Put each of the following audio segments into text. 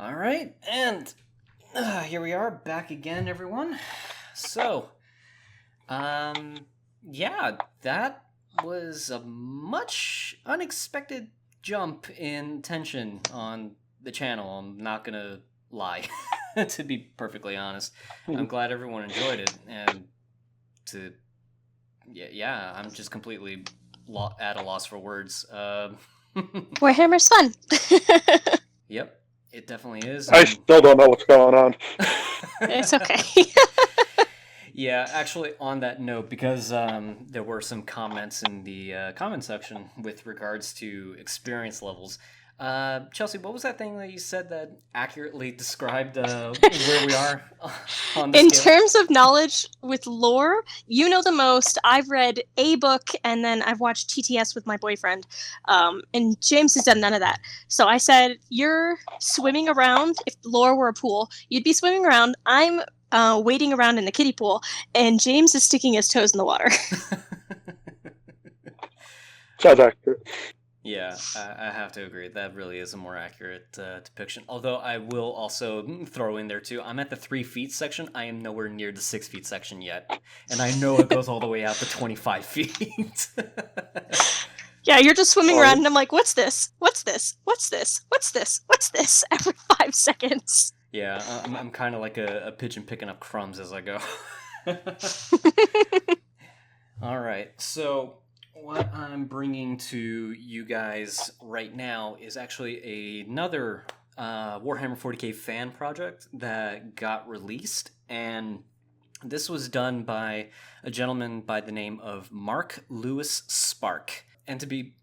All right, and here we are back again, everyone. So, yeah, that was a much unexpected jump in tension on the channel. I'm not gonna lie, to be perfectly honest. I'm glad everyone enjoyed it, and I'm just completely at a loss for words. Warhammer's fun. Yep. It definitely is. I still don't know what's going on. It's okay. Yeah, actually, on that note, because there were some comments in the comment section with regards to experience levels. Chelsea, what was that thing that you said that accurately described where we are on the In scale? terms of knowledge with lore, you know the most. I've read a book, and then I've watched TTS with my boyfriend. And James has done none of that. So I said, you're swimming around. If lore were a pool, you'd be swimming around. I'm wading around in the kiddie pool, and James is sticking his toes in the water. Sounds accurate. Yeah, I have to agree. That really is a more accurate depiction. Although I will also throw in there too, I'm at the 3 feet section. I am nowhere near the 6 feet section yet. And I know it goes all the way out to 25 feet. Yeah, you're just swimming around, and I'm like, what's this? What's this? What's this? What's this? What's this? Every 5 seconds. Yeah, I'm kind of like a pigeon picking up crumbs as I go. All right, so what I'm bringing to you guys right now is actually another Warhammer 40K fan project that got released, and this was done by a gentleman by the name of Mark Lewis Spark. And to be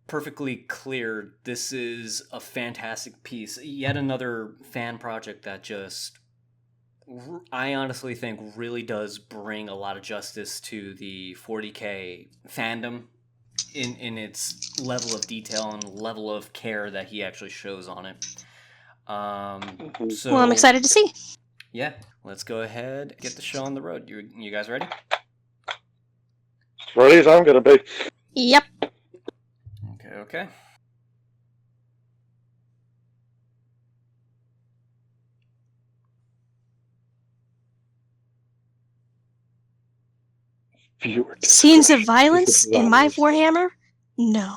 perfectly clear, this is a fantastic piece. Yet another fan project that just, I honestly think, really does bring a lot of justice to the 40K fandom in its level of detail and level of care that he actually shows on it. So, Well, I'm excited to see. Yeah, let's go ahead and get the show on the road. You guys ready? As ready as I'm gonna be. Yep. Okay. Scenes of violence in my Warhammer? No.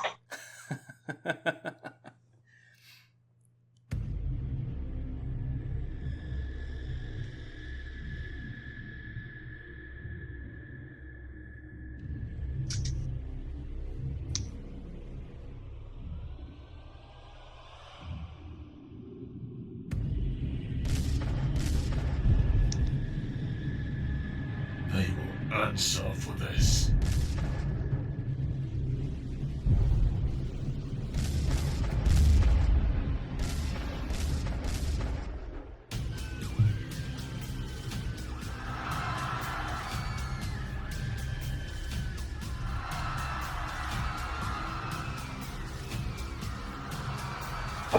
They will answer for this.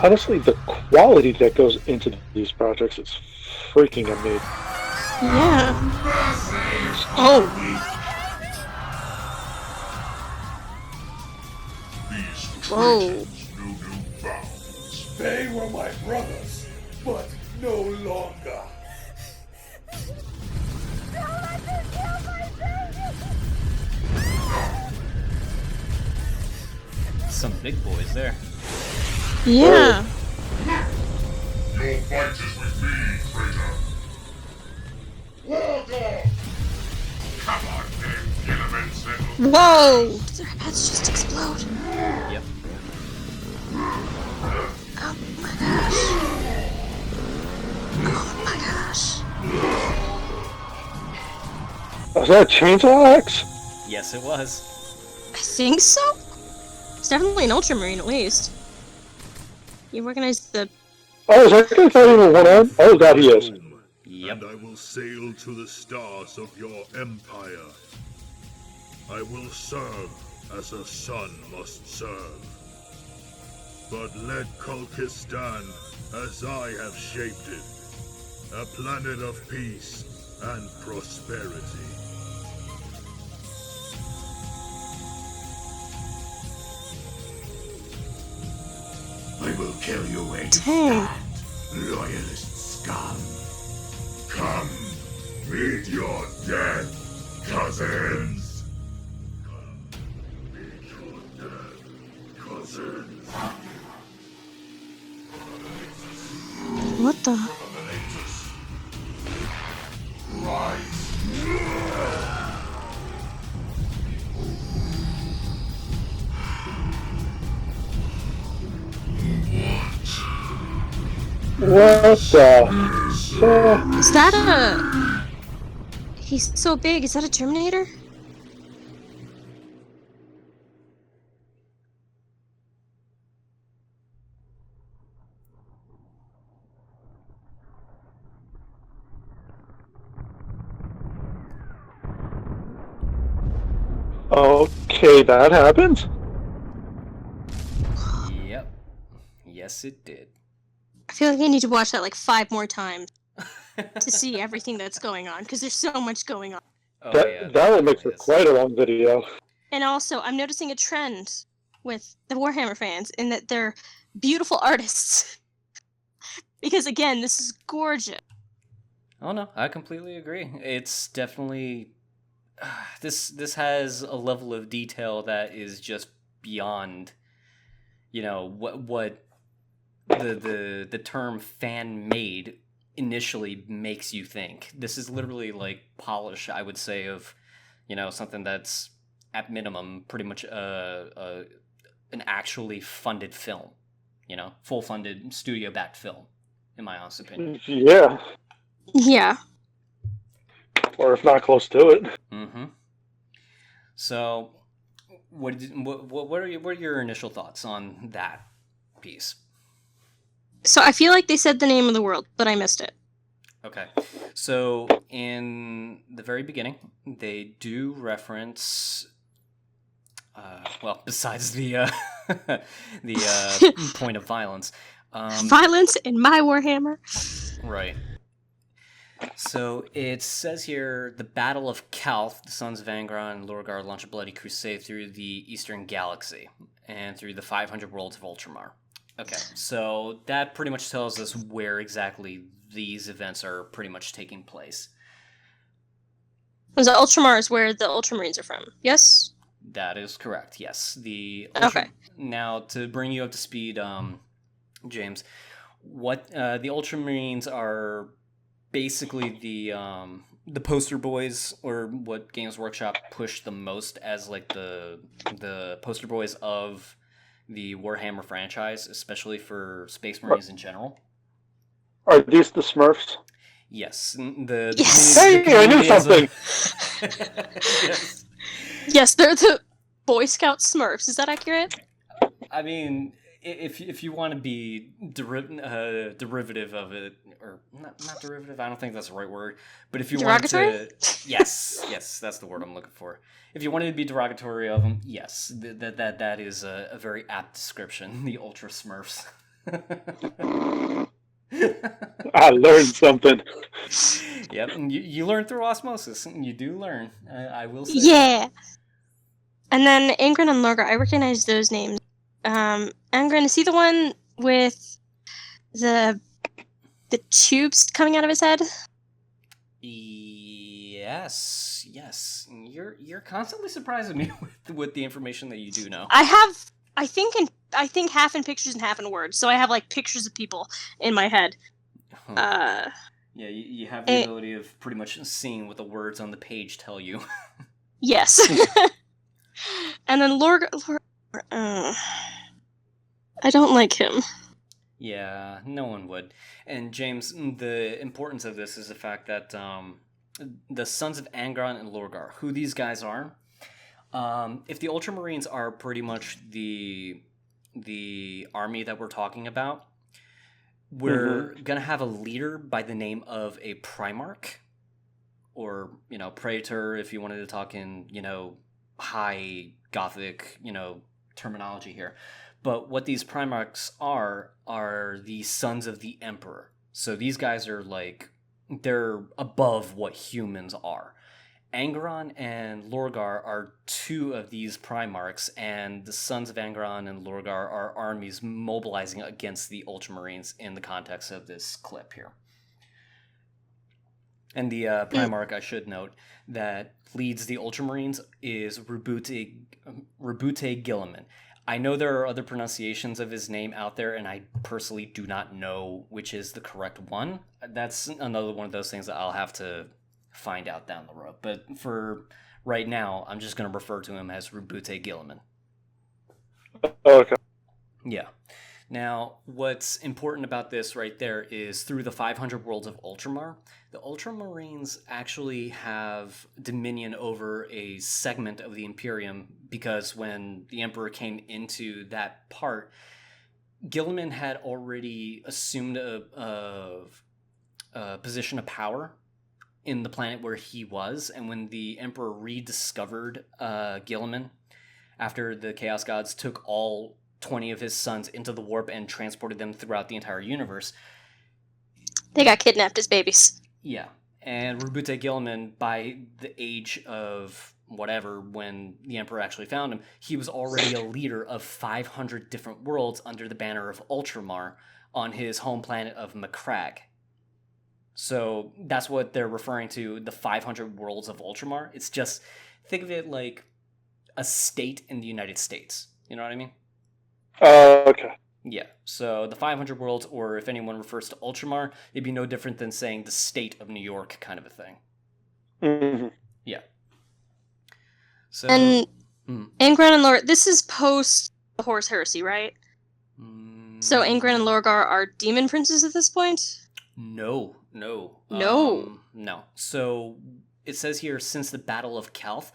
Honestly, the quality that goes into these projects is freaking amazing. Yeah. Oh. Whoa. They were my brothers, but no longer. Don't let them kill my baby! Some big boys there. Yeah. Your fight is with me, traitor. War dog! Come on, then, elements and... Whoa! Did their heads just explode? Yep. Oh my gosh. Oh my gosh. Was that a chainsaw axe? Yes, it was. I think so? It's definitely an ultramarine, at least. You recognize the... Oh, is that guy's not even one arm? Oh, God, he is. Yep. And I will sail to the stars of your empire. I will serve as a son must serve. But let Kulkis stand as I have shaped it. A planet of peace and prosperity. I will kill you where you Dang. stand. Loyalist scum! Come, meet your death, cousins! Come, meet your death, cousins! What the? Rise! What the? Is that a... He's so big. Is that a Terminator? Okay, that happened? Yep. Yes, it did. I feel like I need to watch that like 5 more times to see everything that's going on, because there's so much going on. Oh, yeah, That will make definitely for is. quite a long video. And also, I'm noticing a trend with the Warhammer fans in that they're beautiful artists. Because again, this is gorgeous. Oh no, I completely agree. It's definitely this has a level of detail that is just beyond, you know, what the term fan made initially makes you think. This is literally like polish, I would say, of, you know, something that's at minimum pretty much an actually funded film, you know, full funded studio backed film, in my honest opinion. Yeah, Yeah. or if not close to it. Mm-hmm. So, what are your initial thoughts on that piece? So I feel like they said the name of the world, but I missed it. Okay, so in the very beginning, they do reference, well, besides the the point of violence, Violence in my Warhammer. right. So it says here, the Battle of Calth, the sons of Angron and Lorgar launch a bloody crusade through the Eastern Galaxy and through the 500 worlds of Ultramar. Okay, so that pretty much tells us where exactly these events are pretty much taking place. Was it Ultramar is where the Ultramarines are from? Yes? That is correct, yes. Okay. Now, to bring you up to speed, James, what the Ultramarines are basically the poster boys, or what Games Workshop pushed the most as like the poster boys of the Warhammer franchise, especially for Space Marines in general. Are these the Smurfs? Yes, the Yes! community- Hey, I knew community something! yes. Yes, they're the Boy Scout Smurfs. Is that accurate? I mean, if you want to be derivative of it, or not derivative, I don't think that's the right word, but if you want to, yes, that's the word I'm looking for. If you wanted to be derogatory of them, yes, that is a very apt description. The Ultra Smurfs. I learned something. Yep, and you learn through osmosis. You do learn. I will say. Yeah. And then Angren and Lorgar, I recognize those names. Angren, is he the one with the tubes coming out of his head? Yes. You're constantly surprising me with the information that you do know. I think half in pictures and half in words. So I have like pictures of people in my head. Yeah, you have the ability of pretty much seeing what the words on the page tell you. Yes. And then Lorgar, I don't like him. Yeah, no one would. And James, the importance of this is the fact that the Sons of Angron and Lorgar, who these guys are, if the Ultramarines are pretty much the army that we're talking about, we're gonna have a leader by the name of a Primarch, or, you know, Praetor, if you wanted to talk in, you know, high Gothic, you know, terminology here. But what these Primarchs are the sons of the Emperor. So these guys are like, they're above what humans are. Angron and Lorgar are two of these Primarchs, and the Sons of Angron and Lorgar are armies mobilizing against the Ultramarines in the context of this clip here. And the Primarch, I should note, that leads the Ultramarines is Rubute Gilliman. I know there are other pronunciations of his name out there, and I personally do not know which is the correct one. That's another one of those things that I'll have to find out down the road. But for right now, I'm just going to refer to him as Rubute Gilliman. Okay. Yeah. Now, what's important about this right there is through the 500 Worlds of Ultramar, the Ultramarines actually have dominion over a segment of the Imperium, because when the Emperor came into that part, Gilliman had already assumed a position of power in the planet where he was, and when the Emperor rediscovered Gilliman, after the Chaos Gods took all 20 of his sons into the warp and transported them throughout the entire universe. They got kidnapped as babies. Yeah. And Rubute Gilliman, by the age of whatever, when the Emperor actually found him, he was already a leader of 500 different worlds under the banner of Ultramar on his home planet of Macragge. So that's what they're referring to, the 500 Worlds of Ultramar. It's just, think of it like a state in the United States. You know what I mean? Okay. Yeah, so the 500 Worlds, or if anyone refers to Ultramar, it'd be no different than saying the state of New York kind of a thing. Mm-hmm. Yeah. So, And Angron and Lorgar, this is post the Horus Heresy, right? So Angron and Lorgar are demon princes at this point? No. No. No. So it says here, since the Battle of Calth.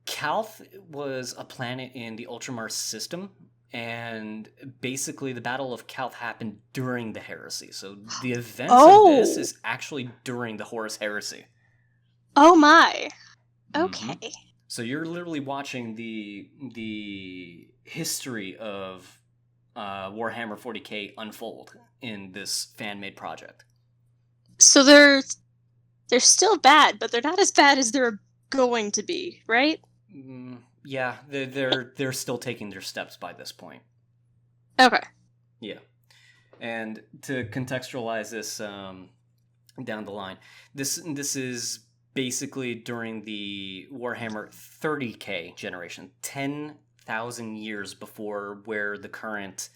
Calth was a planet in the Ultramar system, and basically the Battle of Calth happened during the Heresy. So the events of this is actually during the Horus Heresy. Oh my. Okay. So you're literally watching the history of Warhammer 40K unfold in this fan-made project. So they're still bad, but they're not as bad as they're going to be, right? Yeah, they're still taking their steps by this point. Okay. Yeah. And to contextualize this down the line, this is basically during the Warhammer 30K generation, 10,000 years before where the current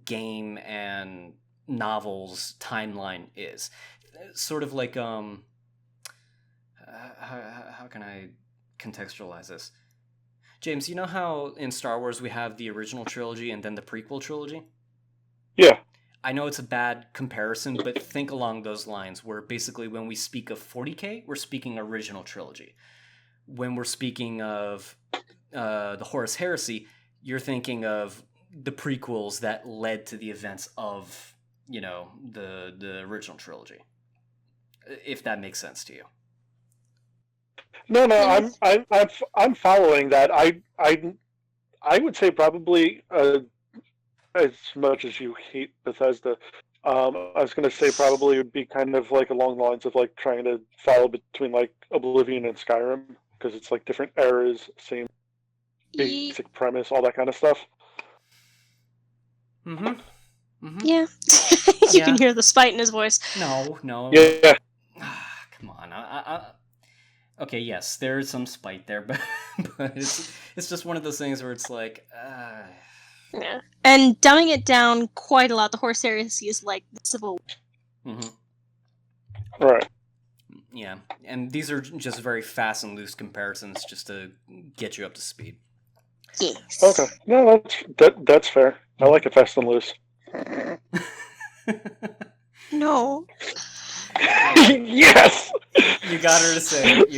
game and novels timeline is. Sort of like how can I contextualize this? James, you know how in Star Wars we have the original trilogy and then the prequel trilogy? Yeah. I know it's a bad comparison, but think along those lines, where basically when we speak of 40K, we're speaking original trilogy. When we're speaking of the Horus Heresy, you're thinking of the prequels that led to the events of, the original trilogy. If that makes sense to you. No, I'm following that. I would say probably as much as you hate Bethesda, I was going to say probably it would be kind of like along the lines of like trying to follow between like Oblivion and Skyrim, because it's like different eras, same basic premise, all that kind of stuff. Yeah. You can hear the spite in his voice. No. Yeah. Come on. Okay, yes, there is some spite there, but it's just one of those things where it's like. Yeah. And dumbing it down quite a lot, the Horus Heresy is like the Civil War. Right. Yeah, and these are just very fast and loose comparisons just to get you up to speed. Yes. Okay. No, that's fair. I like it fast and loose. No. Yes! You got her to say it.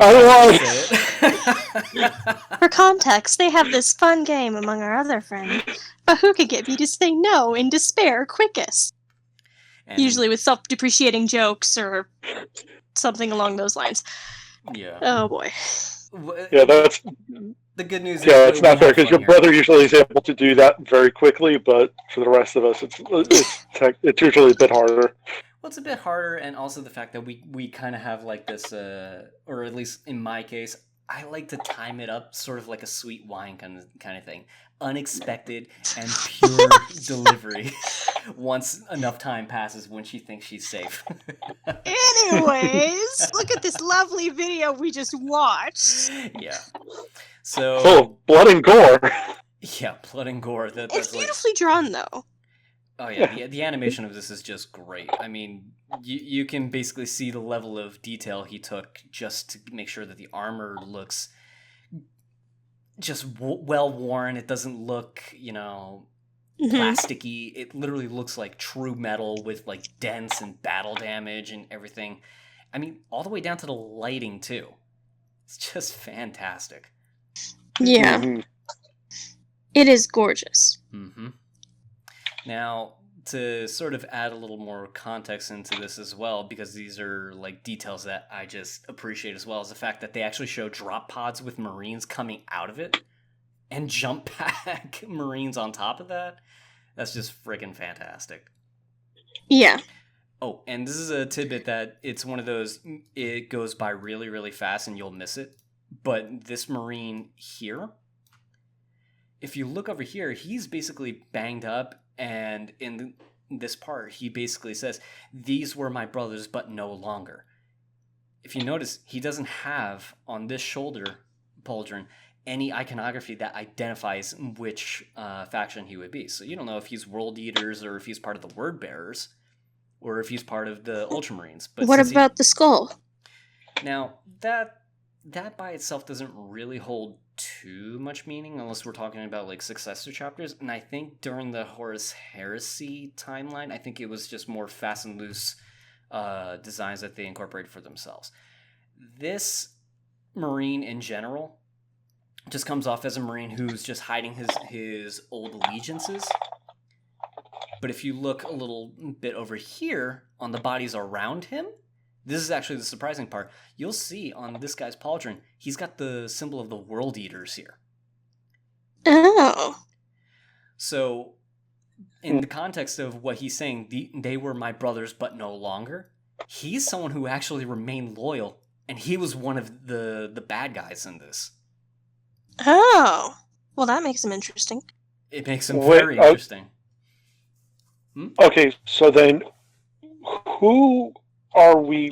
For context, they have this fun game among our other friends, but who could get me to say no in despair quickest? And usually with self-depreciating jokes or something along those lines. Yeah. Oh boy. Yeah, that's the good news. Yeah, is it's not fair because your brother usually is able to do that very quickly, but for the rest of us, it's usually a bit harder. Well, it's a bit harder, and also the fact that we kind of have like this, or at least in my case, I like to time it up sort of like a sweet wine kind of thing. Unexpected and pure delivery once enough time passes when she thinks she's safe. Anyways, look at this lovely video we just watched. Yeah. So, So, blood and gore. yeah, blood and gore. It's That's like, beautifully drawn, though. oh yeah, the animation of this is just great. I mean, you can basically see the level of detail he took just to make sure that the armor looks just well worn. It doesn't look, Mhm. plasticky. It literally looks like true metal with like dents and battle damage and everything. I mean, all the way down to the lighting too. It's just fantastic. Yeah, Mhm. it is gorgeous. Mm-hmm. Now, to sort of add a little more context into this as well, because these are like details that I just appreciate as well, is the fact that they actually show drop pods with Marines coming out of it and jump pack Marines on top of that. That's just freaking fantastic. Yeah. Oh, and this is a tidbit that it's one of those, it goes by really, really fast and you'll miss it. But this Marine here, if you look over here, he's basically banged up, and in this part, he basically says, "These were my brothers, but no longer." If you notice, he doesn't have on this shoulder pauldron any iconography that identifies which faction he would be. So you don't know if he's World Eaters or if he's part of the Word Bearers or if he's part of the Ultramarines. But What since about the skull? now that by itself doesn't really hold too much meaning unless we're talking about like successor chapters. And I think during the Horus Heresy timeline, I think it was just more fast and loose designs that they incorporated for themselves. This Marine in general just comes off as a Marine who's just hiding his old allegiances. But if you look a little bit over here on the bodies around him, this is actually the surprising part. You'll see on this guy's pauldron, he's got the symbol of the World Eaters here. Oh. So, in the context of what he's saying, they were my brothers, but no longer. He's someone who actually remained loyal, and he was one of the bad guys in this. Oh. Well, that makes him interesting. It makes him Wait, very interesting. Okay, so then who are we,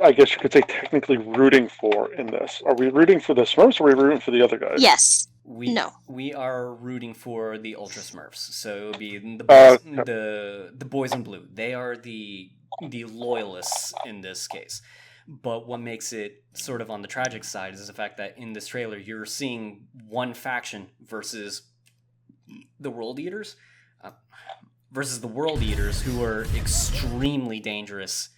I guess you could say, technically rooting for in this? Are we rooting for the Smurfs or are we rooting for the other guys? Yes. We are rooting for the Ultra Smurfs. So it would be the boys, the boys in blue. They are the loyalists in this case. But what makes it sort of on the tragic side is the fact that in this trailer you're seeing one faction versus the World Eaters, who are extremely dangerous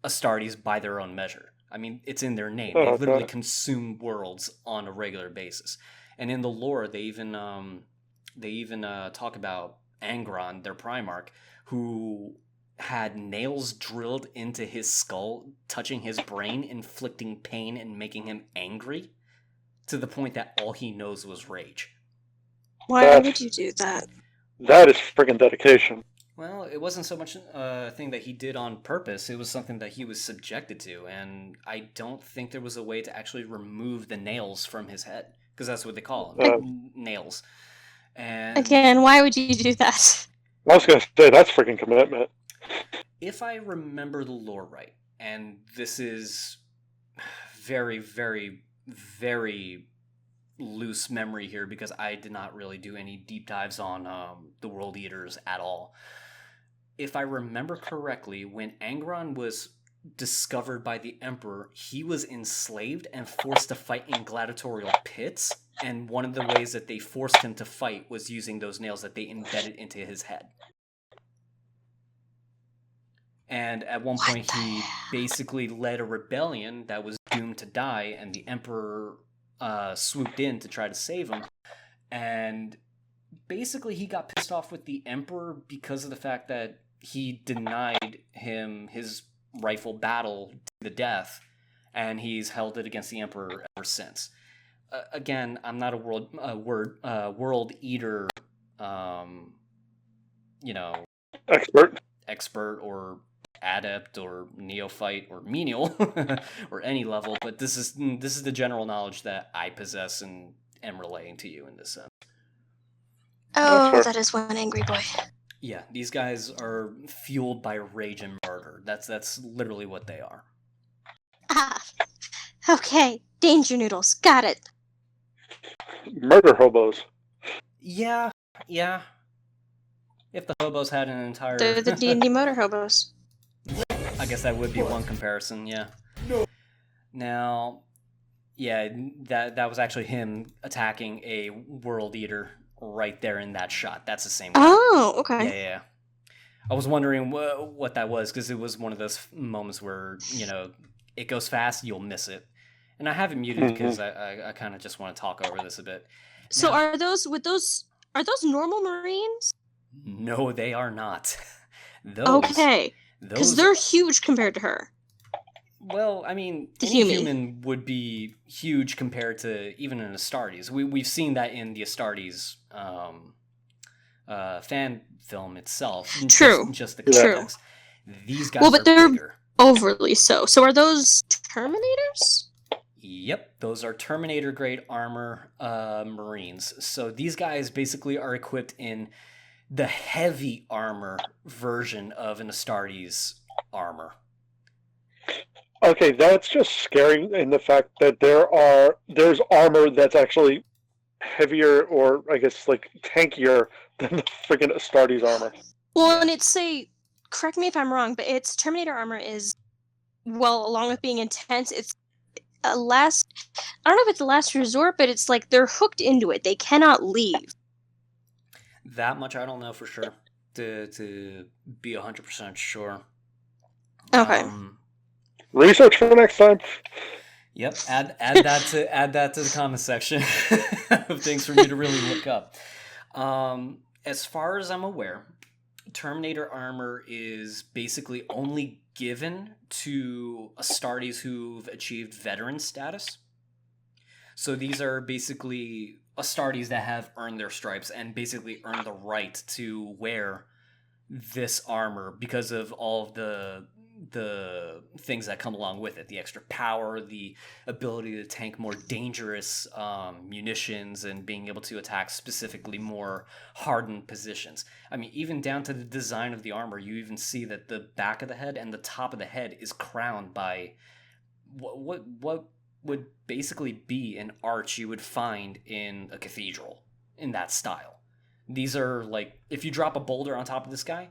Astartes by their own measure. I mean, it's in their name. They literally consume worlds on a regular basis. And in the lore, they even talk about Angron, their Primarch, who had nails drilled into his skull, touching his brain, inflicting pain and making him angry, to the point that all he knows was rage. Why would you do that? That is friggin' dedication. Well, it wasn't so much a thing that he did on purpose. It was something that he was subjected to, and I don't think there was a way to actually remove the nails from his head, because that's what they call them, nails. And again, why would you do that? I was going to say, that's friggin' commitment. If I remember the lore right, and this is very, very, very loose memory here because I did not really do any deep dives on the World Eaters at all. If I remember correctly, when Angron was discovered by the Emperor, he was enslaved and forced to fight in gladiatorial pits, and one of the ways that they forced him to fight was using those nails that they embedded into his head. And at one point, he basically led a rebellion that was doomed to die, and the Emperor swooped in to try to save him. And basically, he got pissed off with the Emperor because of the fact that he denied him his rightful battle to the death, and he's held it against the Emperor ever since. Again, I'm not a world eater, expert or adept or neophyte or menial or any level, but this is the general knowledge that I possess and am relaying to you in this sense. Oh, that is one angry boy. Yeah, these guys are fueled by rage and murder. That's literally what they are. Ah, okay. Danger noodles. Got it. Murder hobos. Yeah. If the hobos had an entire... They're the D&D motor hobos. I guess that would be one comparison, yeah. No. Now, yeah, that was actually him attacking a World Eater right there in that shot. That's the same guy. Oh, okay. Yeah. I was wondering what that was, because it was one of those moments where, it goes fast, you'll miss it. And I have it muted because I kind of just want to talk over this a bit. So now, are those normal Marines? No, they are not. Okay. Because they're huge compared to her. Well, I mean, any human would be huge compared to even an Astartes. We've seen that in the Astartes fan film itself. True. Just the context. These guys but are they're bigger. Overly so. So are those Terminators? Yep, those are Terminator-grade armor Marines. So these guys basically are equipped in the heavy armor version of an Astartes armor. Okay, that's just scary in the fact that there's armor that's actually heavier, or I guess like tankier than the friggin' Astartes armor. Well, and it's correct me if I'm wrong, but its Terminator armor is, well, along with being intense, it's I don't know if it's a last resort, but it's like they're hooked into it. They cannot leave. That much I don't know for sure. To be 100% sure. Okay. Research for next time. Yep. Add that to the comment section of things for me to really look up. As far as I'm aware, Terminator armor is basically only given to Astartes who've achieved veteran status. So these are basically Astartes that have earned their stripes and basically earned the right to wear this armor because of all of the things that come along with it. The extra power, the ability to tank more dangerous munitions, and being able to attack specifically more hardened positions. I mean, even down to the design of the armor, you even see that the back of the head and the top of the head is crowned by what would basically be an arch you would find in a cathedral in that style. These are like, if you drop a boulder on top of this guy,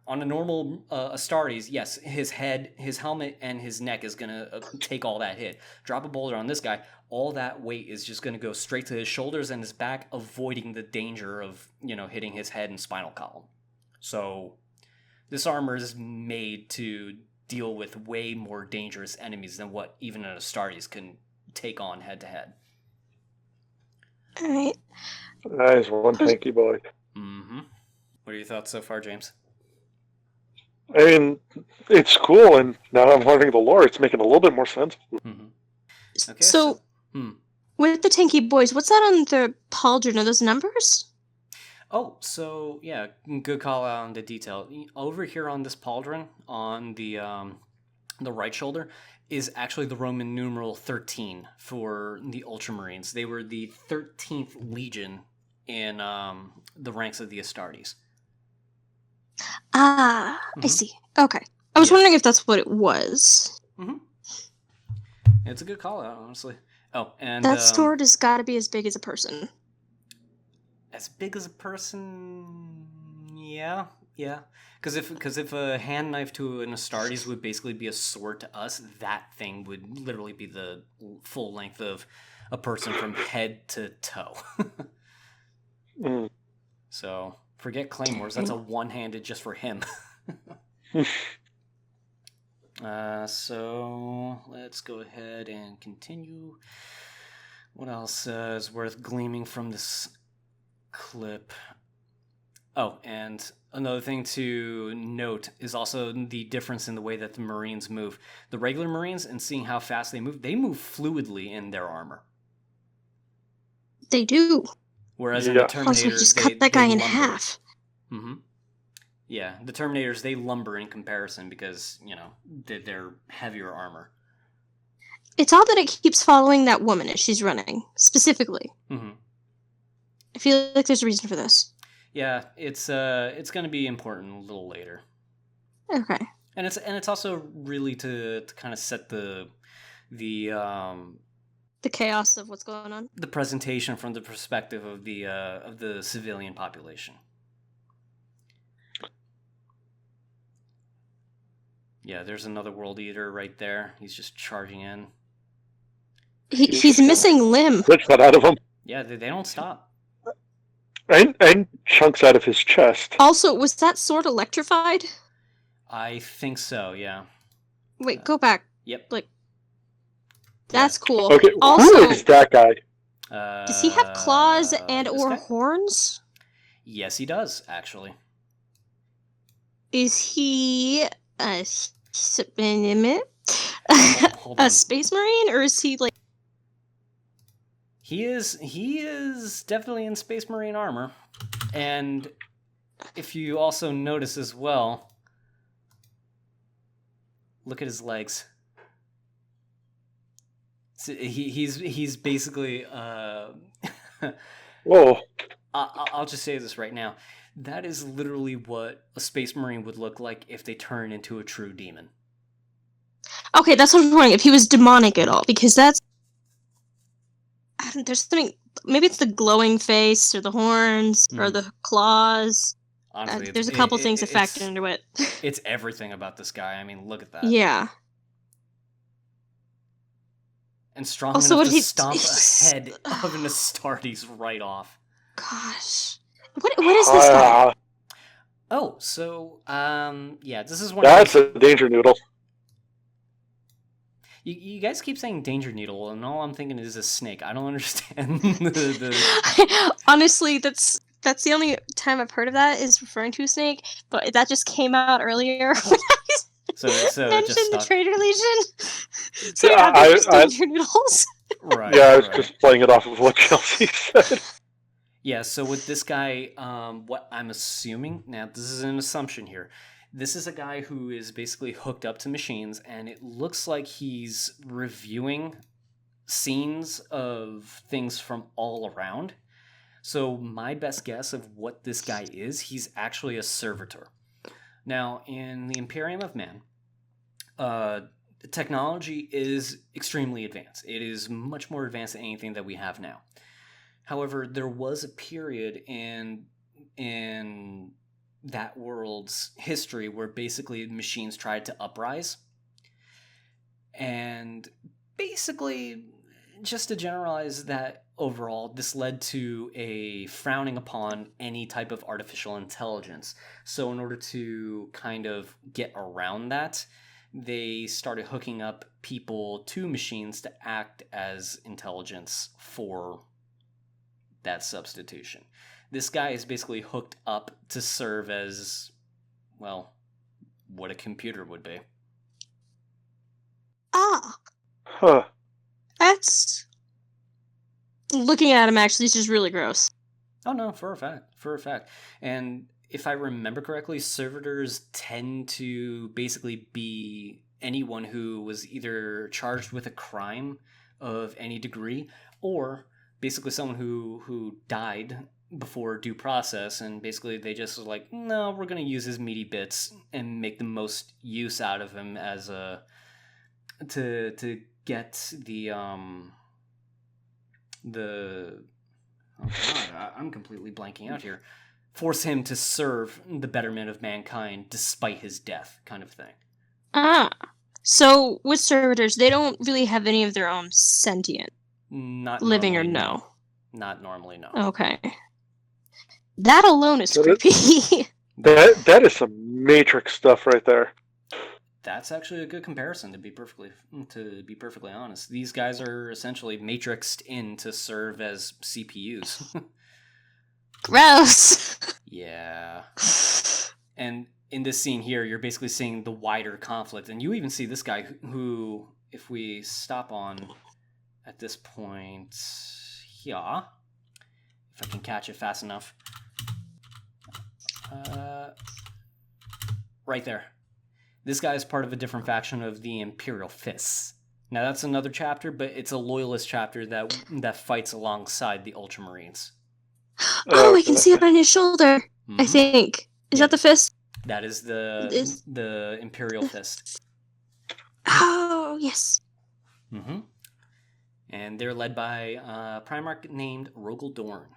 on a normal Astartes, yes, his head, his helmet, and his neck is going to take all that hit. Drop a boulder on this guy, all that weight is just going to go straight to his shoulders and his back, avoiding the danger of, hitting his head and spinal column. So this armor is made to deal with way more dangerous enemies than what even an Astartes can take on head-to-head. All right. Nice one, tanky boy. Mm-hmm. What are your thoughts so far, James? I mean, it's cool, and now I'm learning the lore. It's making a little bit more sense. Mm-hmm. Okay, so with the tanky boys, what's that on the pauldron? Are those numbers? Oh, so yeah, good call out on the detail. Over here on this pauldron, on the right shoulder, is actually the Roman numeral 13 for the Ultramarines. They were the 13th Legion in the ranks of the Astartes. Ah, I see. Okay. I was wondering if that's what it was. Mm-hmm. It's a good call out, honestly. Oh, and that sword has got to be as big as a person. As big as a person, yeah. Because if a hand knife to an Astartes would basically be a sword to us, that thing would literally be the full length of a person from head to toe. So forget claymores. That's a one-handed just for him. So let's go ahead and continue. What else is worth gleaming from this clip? Oh, and another thing to note is also the difference in the way that the Marines move. The regular Marines, and seeing how fast they move fluidly in their armor. They do. Whereas in the Terminator, also, just cut that guy in half. Mm-hmm. Yeah, the Terminators, they lumber in comparison because, they're heavier armor. It's odd that it keeps following that woman as she's running, specifically. Mm-hmm. I feel like there's a reason for this. Yeah, it's going to be important a little later. Okay. And it's also really to kind of set the chaos of what's going on. The presentation from the perspective of the civilian population. Yeah, there's another World Eater right there. He's just charging in. He's missing limb. Rips that out of him. Yeah, they don't stop. And chunks out of his chest. Also, was that sword electrified? I think so, yeah. Wait, go back. Yep. That's cool. Okay, also, who is that guy? Does he have claws and or guy? Horns? Yes, he does, actually. Is he a Hold on. a space marine, or is he like? He is definitely in Space Marine armor, and if you also notice as well, look at his legs. So he's basically Whoa. I'll just say this right now. That is literally what a Space Marine would look like if they turn into a true demon. Okay, that's what I'm wondering, if he was demonic at all, because that's... There's something... Maybe it's the glowing face, or the horns, or the claws. Honestly, there's a couple things that factor into it. It's everything about this guy. I mean, look at that. Yeah. And strong Also, enough what to he- stomp a head of an Astartes right off. Gosh. What is this guy? Oh, so, yeah, this is one That's of a danger noodle. You guys keep saying danger needle, and all I'm thinking is a snake. I don't understand Honestly, that's the only time I've heard of that is referring to a snake, but that just came out earlier when I So it just mentioned the stuck. Traitor Legion. So Yeah, yeah, just danger noodles. Right. Yeah, I was right. just playing it off of what Chelsea said. Yeah, so with this guy, what I'm assuming, now this is an assumption here, this is a guy who is basically hooked up to machines, and it looks like he's reviewing scenes of things from all around. So my best guess of what this guy is, he's actually a servitor. Now, in the Imperium of Man, technology is extremely advanced. It is much more advanced than anything that we have now. However, there was a period in that world's history where basically machines tried to uprise. And basically, just to generalize that overall, this led to a frowning upon any type of artificial intelligence. So in order to kind of get around that, they started hooking up people to machines to act as intelligence for that substitution. This guy is basically hooked up to serve as, well, what a computer would be. Ah, Huh. that's... Looking at him, actually, is just really gross. Oh no, for a fact. And if I remember correctly, servitors tend to basically be anyone who was either charged with a crime of any degree, or basically someone who died before due process, and basically they just was like, no, we're going to use his meaty bits and make the most use out of him as a to get the oh god, I'm completely blanking out here. Force him to serve the betterment of mankind despite his death, kind of thing. Ah, so with servitors, they don't really have any of their own sentient, Not living or normally, no. Not normally, no. Okay. That alone is So that- creepy. That is some Matrix stuff right there. That's actually a good comparison, to be perfectly honest. These guys are essentially matrixed in to serve as CPUs. Gross. Yeah. And in this scene here, you're basically seeing the wider conflict, and you even see this guy who, if we stop on at this point, yeah, if I can catch it fast enough. right there. This guy is part of a different faction of the Imperial Fists. Now that's another chapter, but it's a loyalist chapter that fights alongside the Ultramarines. Oh, I can see it on his shoulder. Mm-hmm. I think is that the fist? That is the Imperial Fist. Oh yes. Mm-hmm. And they're led by a Primarch named Rogel Dorn.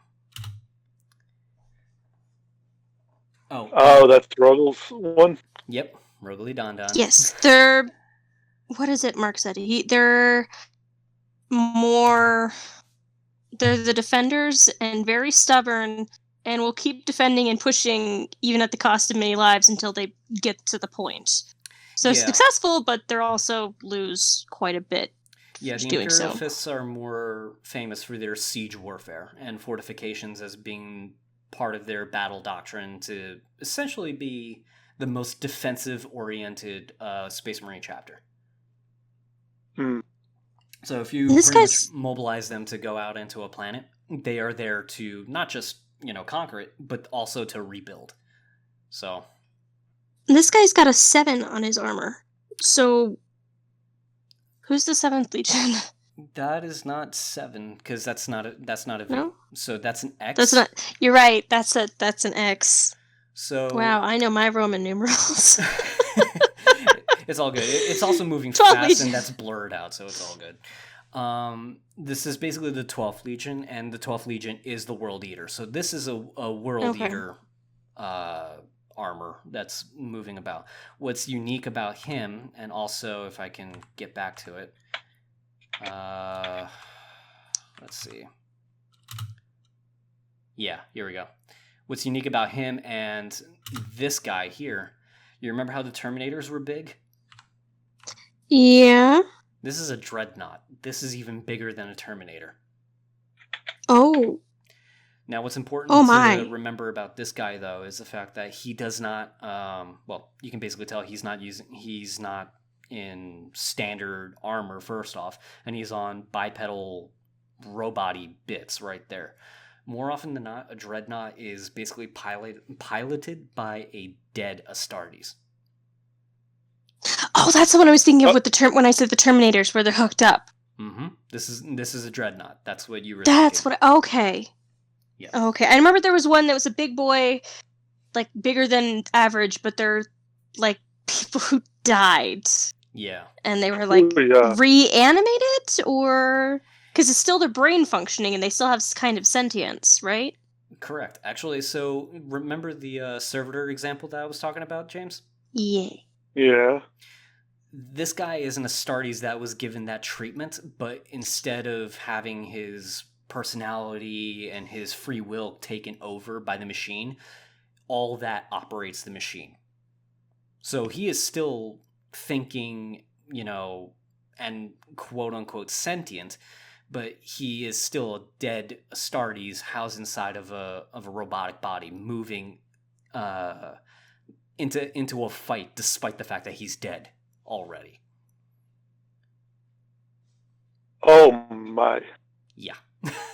Oh, that's Rogel's one? Yep, Rogely Don. Yes, they're. What is it? Mark said they're more. They're the defenders and very stubborn, and will keep defending and pushing even at the cost of many lives until they get to the point. So successful, but they're also lose quite a bit. Yeah, the Imperial Fists are more famous for their siege warfare and fortifications as being part of their battle doctrine to essentially be the most defensive-oriented Space Marine chapter. Hmm. So if you pretty much mobilize them to go out into a planet, they are there to not just, conquer it, but also to rebuild. So this guy's got a 7 on his armor. So who's the 7th Legion? That is not 7 because that's not a V. No? So that's an X. That's not. You're right. That's an X. So wow, I know my Roman numerals. It's all good. It's also moving fast, and that's blurred out, so it's all good. This is basically the 12th Legion, and the 12th Legion is the World Eater. So this is a World Eater armor that's moving about. What's unique about him, and also if I can get back to it, let's see. Yeah, here we go. What's unique about him and this guy here, you remember how the Terminators were big? Yeah. This is a Dreadnought. This is even bigger than a Terminator. Oh. Now, what's important to remember about this guy, though, is the fact that he does not, you can basically tell he's not in standard armor, first off, and he's on bipedal robot-y bits right there. More often than not, a Dreadnought is basically piloted by a dead Astartes. Oh, that's the one I was thinking of with when I said the Terminators, where they're hooked up. Mm-hmm. This is a Dreadnought. That's what you were thinking. Okay. Yeah. Okay. I remember there was one that was a big boy, like bigger than average, but they're like people who died. Yeah. And they were like reanimated, or because it's still their brain functioning and they still have kind of sentience, right? Correct. Actually, so remember the servitor example that I was talking about, James? Yeah. Yeah. This guy is an Astartes that was given that treatment, but instead of having his personality and his free will taken over by the machine, all that operates the machine. So he is still thinking, and quote-unquote sentient, but he is still a dead Astartes housed inside of a robotic body, moving into a fight despite the fact that he's dead already. Oh my. Yeah.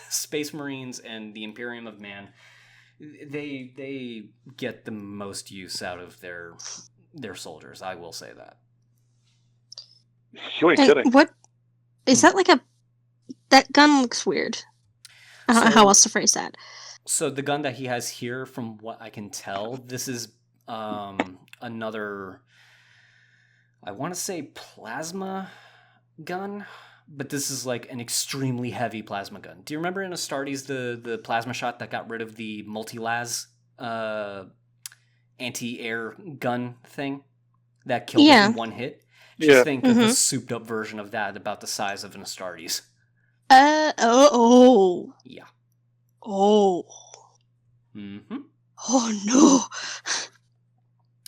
Space Marines and the Imperium of Man, they get the most use out of their soldiers, I will say that. You ain't kidding. What is that that gun looks weird. I don't know how else to phrase that. So the gun that he has here, from what I can tell, this is another, I want to say plasma gun, but this is like an extremely heavy plasma gun. Do you remember in Astartes the plasma shot that got rid of the multi-las anti-air gun thing that killed it in one hit? Just think of a souped up version of that, about the size of an Astartes. Yeah. Oh. Mm-hmm. Oh no.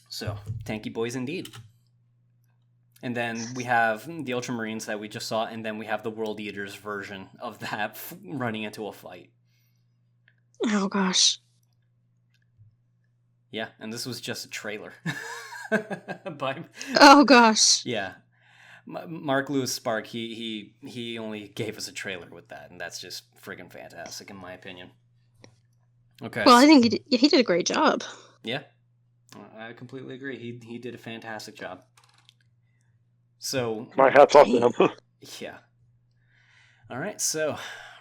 So, tanky boys indeed. And then we have the Ultramarines that we just saw, and then we have the World Eaters version of that running into a fight. Oh gosh. Yeah, and this was just a trailer. Oh gosh. Yeah. Mark Lewis Spark, he only gave us a trailer with that, and that's just friggin' fantastic in my opinion. Okay. Well, I think he did a great job. Yeah. I completely agree. He did a fantastic job. So My hat's off to him. yeah. All right, so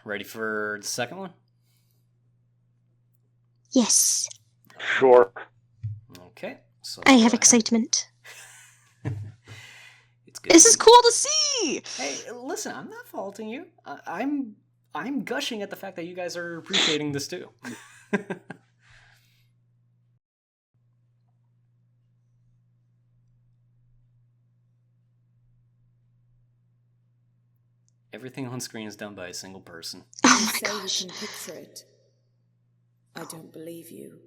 ready for the second one? Yes. Sure. Okay. So I have excitement. It's good. This is cool to see! Hey, listen, I'm not faulting you. I'm gushing at the fact that you guys are appreciating this too. Everything on screen is done by a single person. Oh You my say gosh. you can picture it. I don't believe you.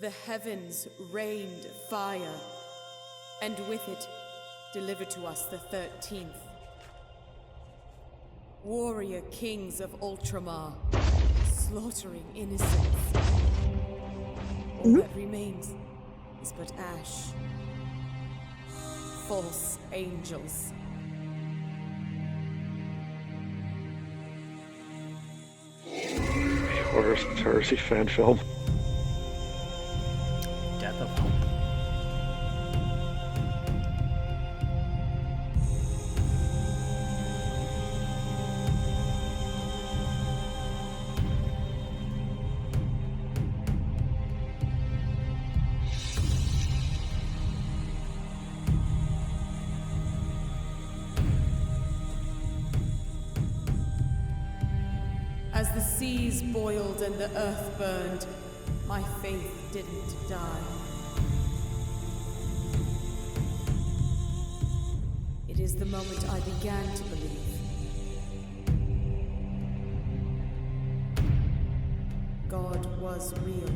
The heavens rained fire, and with it delivered to us the 13th. Warrior kings of Ultramar, slaughtering innocents. All that remains is but ash. False angels. Horus Heresy fan film. Death of Hope. As the seas boiled and the earth burned, my faith didn't die. It is the moment I began to believe. God was real.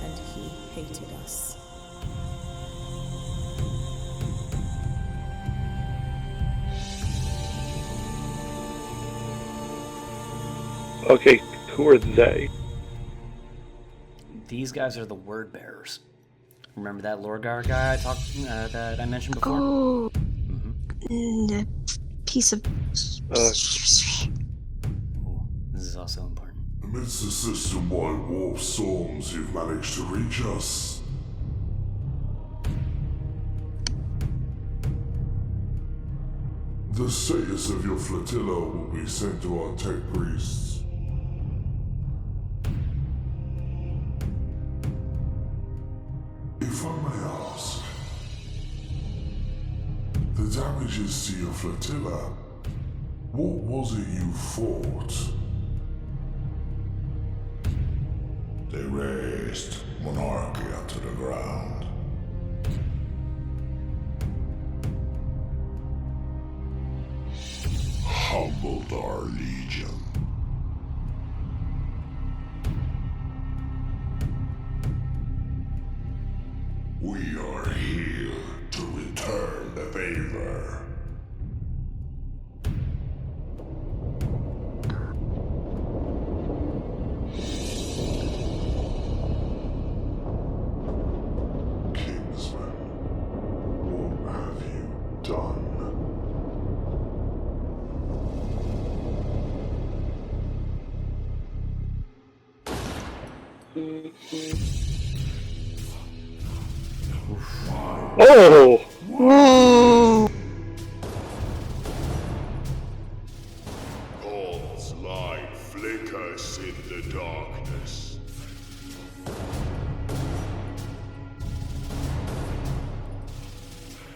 And he hated us. Okay, who are they? These guys are the word bearers. Remember that Lorgar guy that I mentioned before? Oh, Mm-hmm. a piece of. Ooh, this is also important. Amidst the system-wide warp storms, you've managed to reach us. The status of your flotilla will be sent to our tech priests. If I may ask, the damages to your flotilla, what was it you fought? They razed Monarchia to the ground. Humbled our legion. We are here to return the favor. Kingsman, what have you done? Oh! Whoa! God's light flickers in the darkness.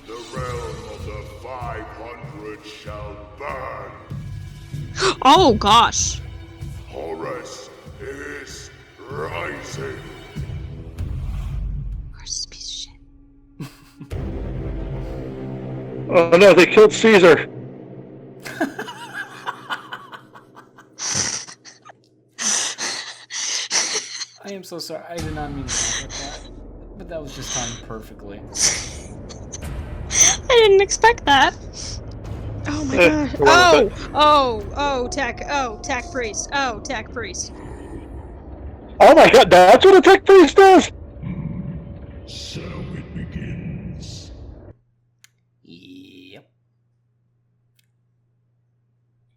The realm of the 500 shall burn. Oh gosh! Horus is rising. Where's this piece of shit? Oh no, they killed Caesar! I am so sorry. I did not mean to laugh at that. But that was just timed perfectly. I didn't expect that. Oh my gosh. Oh, tech priest. Oh, tech priest. Oh my god, that's what a tech priest does? So it begins. Yep.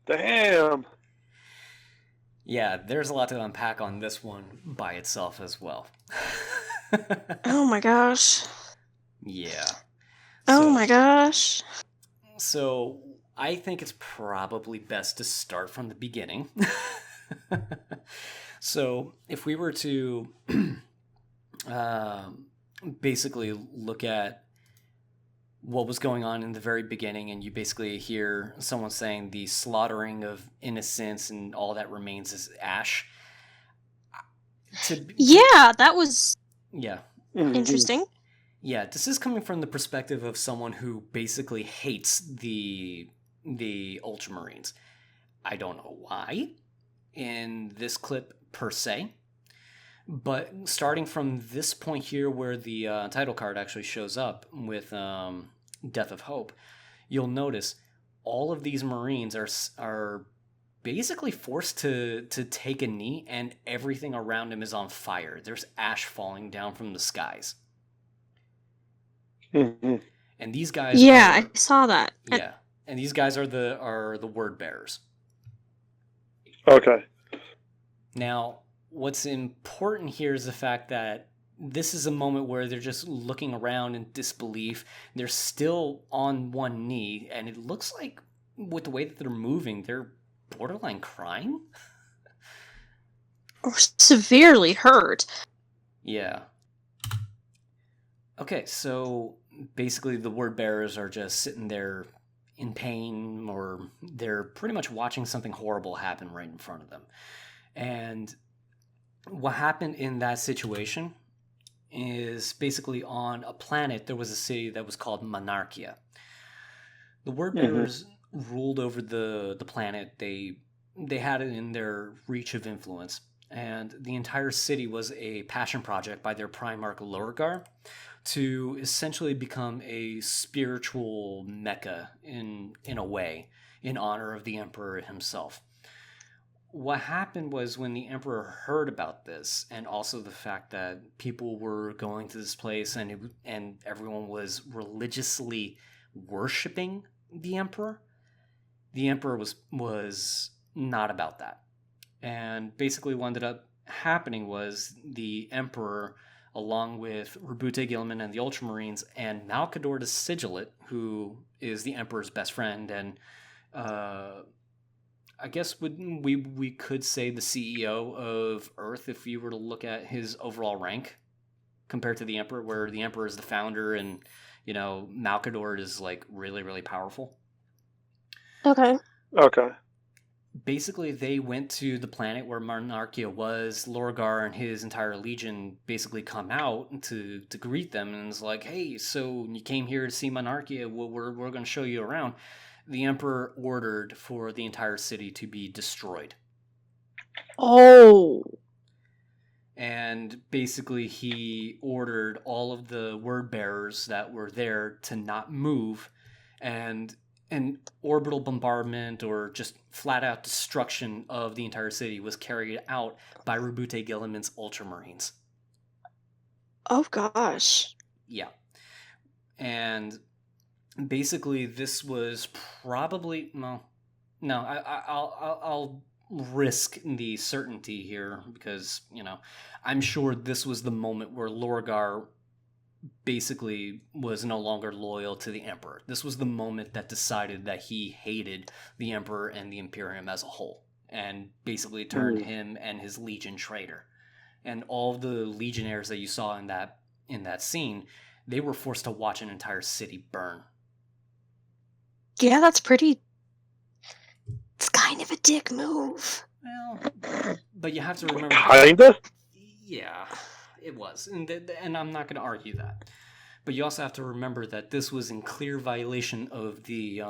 Damn. Yeah, there's a lot to unpack on this one by itself as well. Oh my gosh. Yeah. Oh my gosh. So I think it's probably best to start from the beginning. So if we were to basically look at what was going on in the very beginning, and you basically hear someone saying the slaughtering of innocents and all that remains is ash. Yeah, that was Yeah. interesting. Yeah, this is coming from the perspective of someone who basically hates the Ultramarines. I don't know why in this clip per se, but starting from this point here where the title card actually shows up with Death of Hope, you'll notice all of these Marines are basically forced to take a knee, and everything around him is on fire. There's ash falling down from the skies. And these guys I saw that. Yeah. And these guys are the word bearers. Okay. Now, what's important here is the fact that this is a moment where they're just looking around in disbelief. They're still on one knee, and it looks like with the way that they're moving, they're borderline crying. Or severely hurt. Yeah. Okay, so basically the word bearers are just sitting there in pain, or they're pretty much watching something horrible happen right in front of them. And what happened in that situation is basically on a planet, there was a city that was called Monarchia. The word bearers ruled over the planet. They had it in their reach of influence, and the entire city was a passion project by their Primarch Lorgar to essentially become a spiritual mecca in a way, in honor of the Emperor himself. What happened was when the Emperor heard about this, and also the fact that people were going to this place and everyone was religiously worshiping the Emperor was not about that. And basically what ended up happening was the Emperor, along with Rabute Gilman and the Ultramarines, and Malcador the Sigilate, who is the Emperor's best friend, and I guess we could say the CEO of Earth if you were to look at his overall rank compared to the Emperor, where the Emperor is the founder and, Malcador is like really, really powerful. Okay. Basically, they went to the planet where Monarchia was. Lorgar and his entire legion basically come out to greet them, and it's like, hey, so you came here to see Monarchia? Well, we're going to show you around. The Emperor ordered for the entire city to be destroyed. Oh. And basically, he ordered all of the word bearers that were there to not move, and an orbital bombardment or just flat out destruction of the entire city was carried out by Rabute Gilliman's Ultramarines. Oh gosh. Yeah. And basically this was probably I'll risk the certainty here because, I'm sure this was the moment where Lorgar basically was no longer loyal to the Emperor. This was the moment that decided that he hated the Emperor and the Imperium as a whole, and basically turned him and his legion traitor. And all the legionnaires that you saw in that scene, they were forced to watch an entire city burn. Yeah, that's pretty... It's kind of a dick move. Well, but you have to remember... Kinda? Yeah, it was. And I'm not going to argue that. But you also have to remember that this was in clear violation of the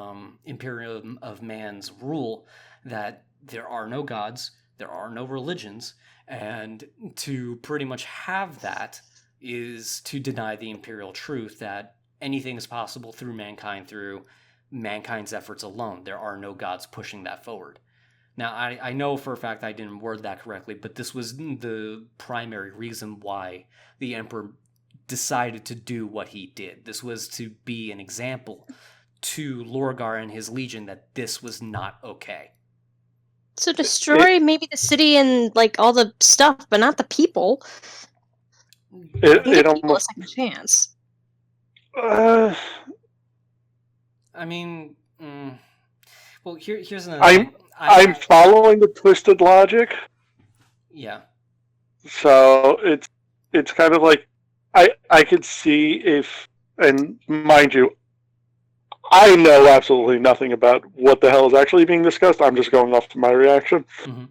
Imperium of Man's rule that there are no gods, there are no religions, and to pretty much have that is to deny the imperial truth that anything is possible through mankind's efforts alone. There are no gods pushing that forward. Now, I know for a fact I didn't word that correctly, but this was the primary reason why the Emperor decided to do what he did. This was to be an example to Lorgar and his legion that this was not okay. So destroy maybe the city and like all the stuff, but not the people. Give people almost. a second chance. I mean, well, here's another thing. I'm following the twisted logic. Yeah. So it's kind of like I could see if, and mind you, I know absolutely nothing about what the hell is actually being discussed. I'm just going off to my reaction. Mm-hmm.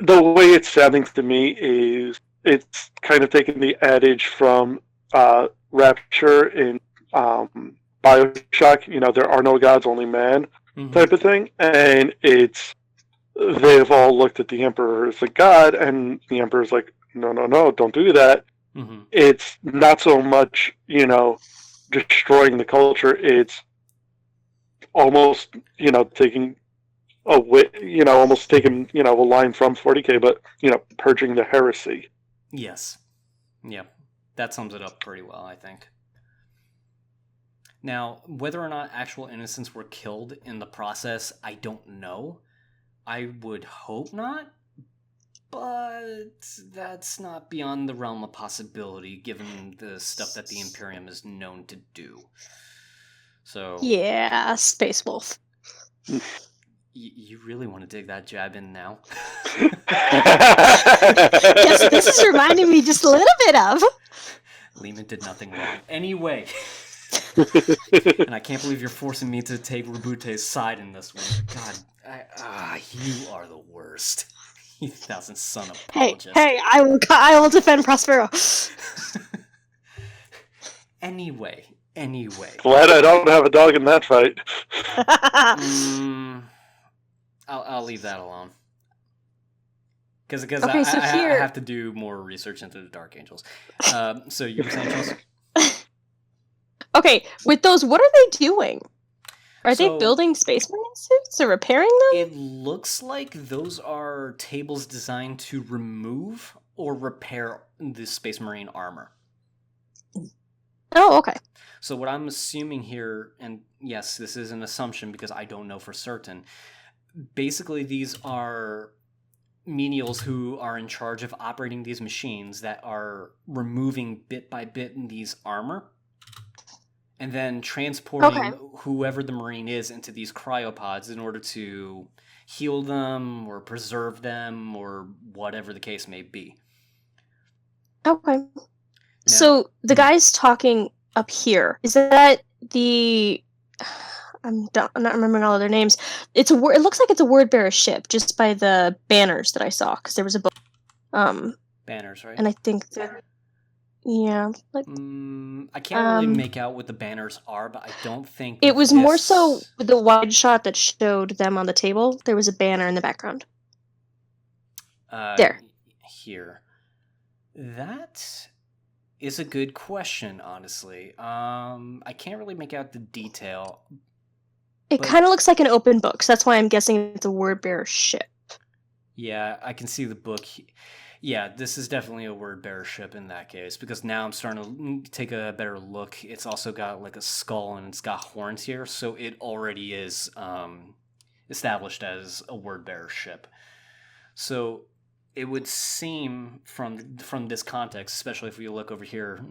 The way it's sounding to me is it's kind of taking the adage from Rapture in Bioshock, there are no gods, only man, type of thing. And they've all looked at the Emperor as a god, and the Emperor's like, no, don't do that. Mm-hmm. It's not so much, destroying the culture. It's almost, taking almost taking, a line from 40K, but, purging the heresy. Yes. Yeah. That sums it up pretty well, I think. Now, whether or not actual innocents were killed in the process, I don't know. I would hope not, but that's not beyond the realm of possibility, given the stuff that the Imperium is known to do. So... Yeah, Space Wolf. You really want to dig that jab in now? Yes, this is reminding me just a little bit of. Lehman did nothing wrong. Anyway. And I can't believe you're forcing me to take Rabute's side in this one. God, you are the worst. You thousand son apologist. Hey, I will defend Prospero. Anyway. Glad I don't have a dog in that fight. I'll leave that alone. Because okay, I have to do more research into the Dark Angels. So you were saying, Chelsea? Okay, with those, what are they doing? Are they building Space Marine suits or repairing them? It looks like those are tables designed to remove or repair the Space Marine armor. Oh, okay. So what I'm assuming here, and yes, this is an assumption because I don't know for certain, basically these are menials who are in charge of operating these machines that are removing bit by bit these armor and then transporting whoever the Marine is into these cryopods in order to heal them or preserve them or whatever the case may be. Okay. Now, so the guy's talking up here. Is that the... I'm not remembering all of their names. It looks like it's a word bearer ship just by the banners that I saw, because there was a book. Banners, right? And I think that... Yeah. Like, I can't really make out what the banners are, but I don't think it was more so the wide shot that showed them on the table. There was a banner in the background. There. Here. That is a good question, honestly. I can't really make out the detail. It kind of looks like an open book, so that's why I'm guessing it's a word bearer ship. Yeah, I can see the book. Yeah, this is definitely a word bearer ship in that case, because now I'm starting to take a better look. It's also got like a skull and it's got horns here, so it already is established as a word bearer ship. So it would seem from this context, especially if we look over here,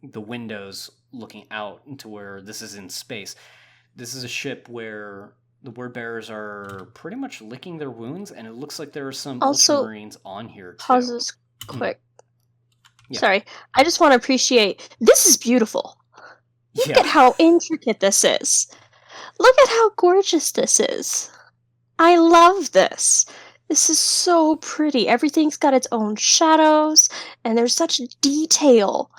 the windows looking out into where this is in space, this is a ship where the word bearers are pretty much licking their wounds, and it looks like there are some Ultramarines on here too. Pauses quick. Yeah. Sorry, I just want to appreciate. This is beautiful. Look at how intricate this is. Look at how gorgeous this is. I love this. This is so pretty. Everything's got its own shadows, and there's such detail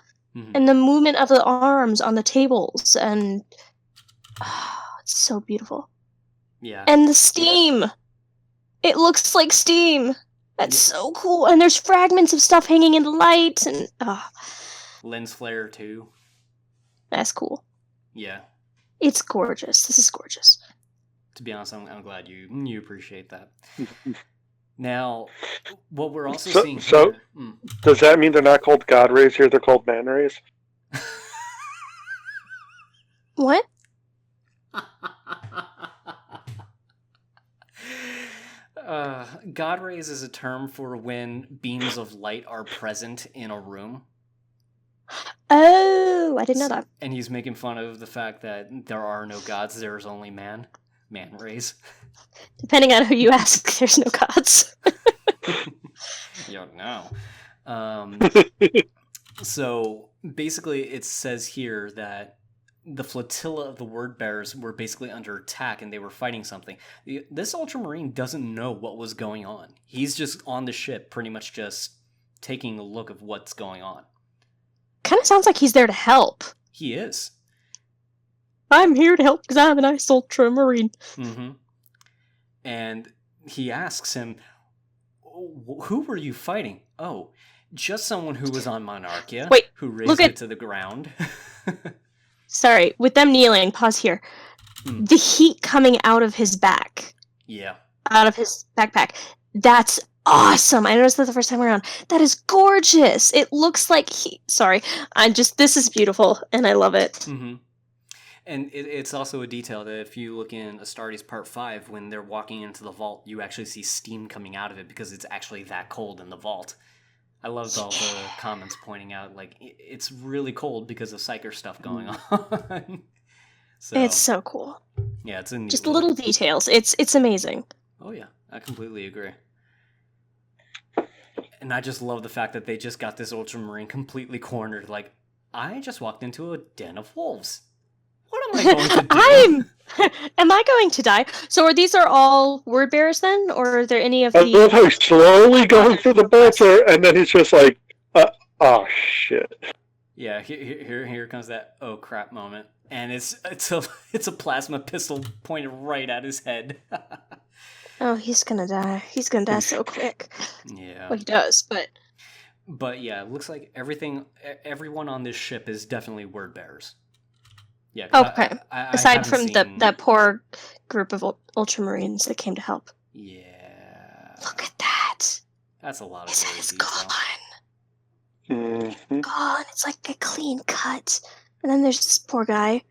in the movement of the arms on the tables, and it's so beautiful. Yeah. And the steam. It looks like steam. That's so cool. And there's fragments of stuff hanging in the light, and lens flare too. That's cool. Yeah. It's gorgeous. This is gorgeous. To be honest, I'm glad you appreciate that. Now, what we're also seeing here... does that mean they're not called God Rays here? They're called Man Rays? What? God rays is a term for when beams of light are present in a room. Oh, I didn't know that. And he's making fun of the fact that there are no gods, there's only man. Man rays. Depending on who you ask, there's no gods. You don't know. So basically it says here that the flotilla of the word bearers were basically under attack and they were fighting something. This Ultramarine doesn't know what was going on. He's just on the ship, pretty much just taking a look of what's going on. Kind of sounds like he's there to help. He is. I'm here to help because I'm a nice Ultramarine. Mm-hmm. And he asks him, who were you fighting? Oh, just someone who was on Monarchia. Wait, who raised it to the ground. Sorry, with them kneeling, pause here. The heat coming out of his back. Yeah. Out of his backpack. That's awesome. I noticed that the first time around. That is gorgeous. It looks like this is beautiful, and I love it. Mm-hmm. And it's also a detail that if you look in Astartes Part 5, when they're walking into the vault, you actually see steam coming out of it because it's actually that cold in the vault. I loved all the comments pointing out, like, it's really cold because of Psyker stuff going on. So, it's so cool. Yeah, it's a neat just the little details. It's amazing. Oh, yeah. I completely agree. And I just love the fact that they just got this Ultramarine completely cornered. Like, I just walked into a den of wolves. What am I going to do? Am I going to die? So these all word bearers then? Or are there any of I love how he's slowly going through the bolter, and then he's just like, oh shit. Yeah, here comes that oh crap moment. And it's a plasma pistol pointed right at his head. Oh, he's gonna die. He's gonna die so quick. Yeah. Well, he does, but... But yeah, it looks like everyone on this ship is definitely word bearers. Yeah. Okay. I aside from seen... that poor group of Ultramarines that came to help. Yeah. Look at that. That's a lot of His head is detail. gone. Mm-hmm. Gone. It's like a clean cut. And then there's this poor guy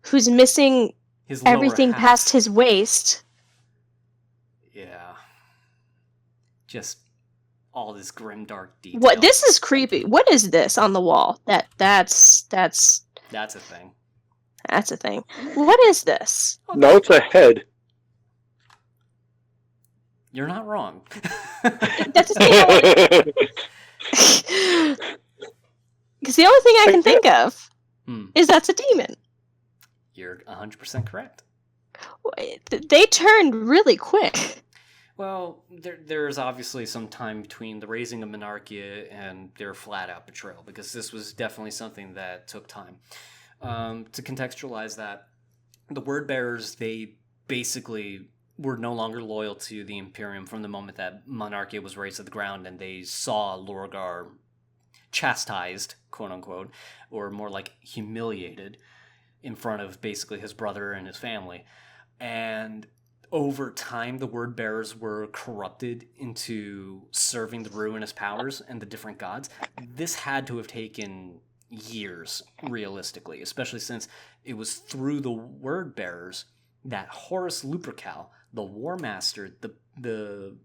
who's missing His lower everything half. past his waist. Yeah. Just all this grim dark detail. What? This is creepy. What is this on the wall? That's a thing. That's a thing. What is this? No, it's a head. You're not wrong. That's the thing I want. Because the only thing I can think of is that's a demon. You're 100% correct. They turned really quick. Well, there's obviously some time between the raising of Monarchia and their flat-out betrayal, because this was definitely something that took time. To contextualize that, the word bearers, they basically were no longer loyal to the Imperium from the moment that Monarchia was razed to the ground and they saw Lorgar chastised, quote-unquote, or more like humiliated in front of basically his brother and his family. And over time, the word bearers were corrupted into serving the ruinous powers and the different gods. This had to have taken years, realistically, especially since it was through the word bearers that Horus Lupercal, the War Master, the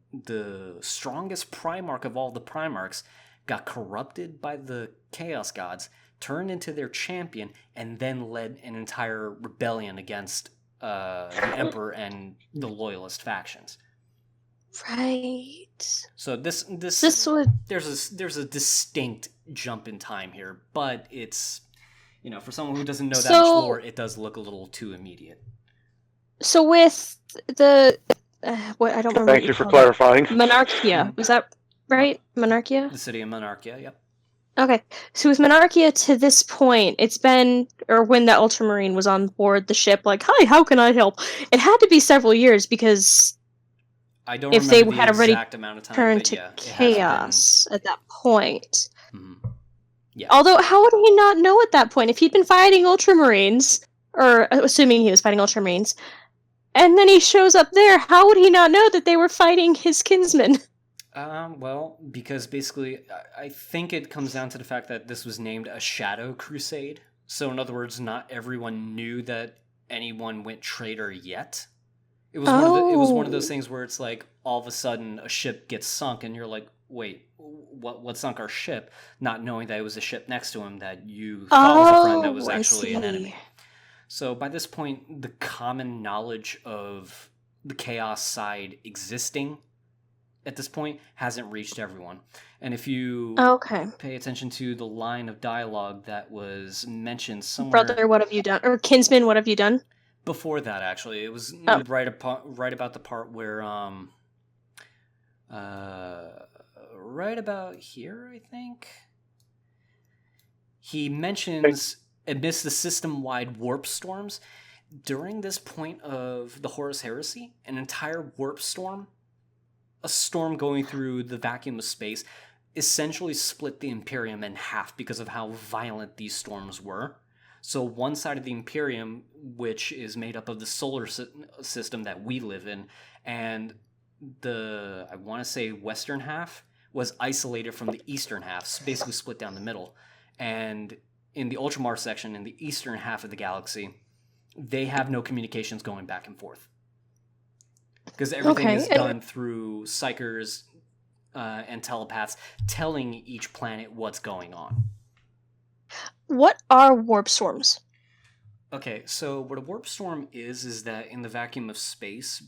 strongest Primarch of all the Primarchs, got corrupted by the Chaos Gods, turned into their champion, and then led an entire rebellion against the Emperor and the Loyalist factions. Right. So this would... there's a distinct jump in time here, but it's, for someone who doesn't know that much lore, it does look a little too immediate. So with the what I don't remember. Thank you for clarifying. Monarchia, was that right? Monarchia. The city of Monarchia. Yep. Okay, so with Monarchia to this point, it's been, or when the Ultramarine was on board the ship, like, hi, how can I help? It had to be several years because I don't if remember they the had already exact amount of time, turned but to chaos at that point. Mm-hmm. Yeah. Although, how would he not know at that point? If he'd been fighting Ultramarines, or assuming he was fighting Ultramarines, and then he shows up there, how would he not know that they were fighting his kinsmen? Well, because basically, I think it comes down to the fact that this was named a Shadow Crusade. So, in other words, not everyone knew that anyone went traitor yet. It was it was one of those things where it's like all of a sudden a ship gets sunk and you're like, wait, what sunk our ship? Not knowing that it was a ship next to him that you thought was a friend that was actually an enemy. So by this point, the common knowledge of the chaos side existing at this point hasn't reached everyone. And if you pay attention to the line of dialogue that was mentioned somewhere... Brother, what have you done? Or kinsman, what have you done? Before that, actually. It was right about the part where... right about here, I think? He mentions, amidst the system-wide warp storms, during this point of the Horus Heresy, an entire warp storm, a storm going through the vacuum of space, essentially split the Imperium in half because of how violent these storms were. So one side of the Imperium, which is made up of the solar system that we live in, and the, I want to say, western half, was isolated from the eastern half, so basically split down the middle. And in the Ultramar section, in the eastern half of the galaxy, they have no communications going back and forth. Because everything is done through psychers and telepaths telling each planet what's going on. What are warp storms? Okay, so what a warp storm is that in the vacuum of space,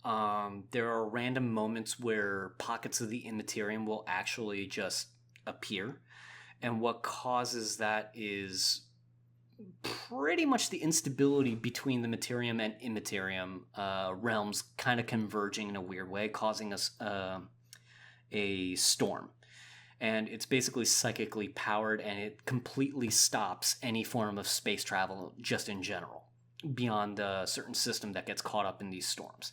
there are random moments where pockets of the immaterium will actually just appear. And what causes that is pretty much the instability between the materium and immaterium realms kind of converging in a weird way, causing us a storm. And it's basically psychically powered, and it completely stops any form of space travel just in general, beyond a certain system that gets caught up in these storms.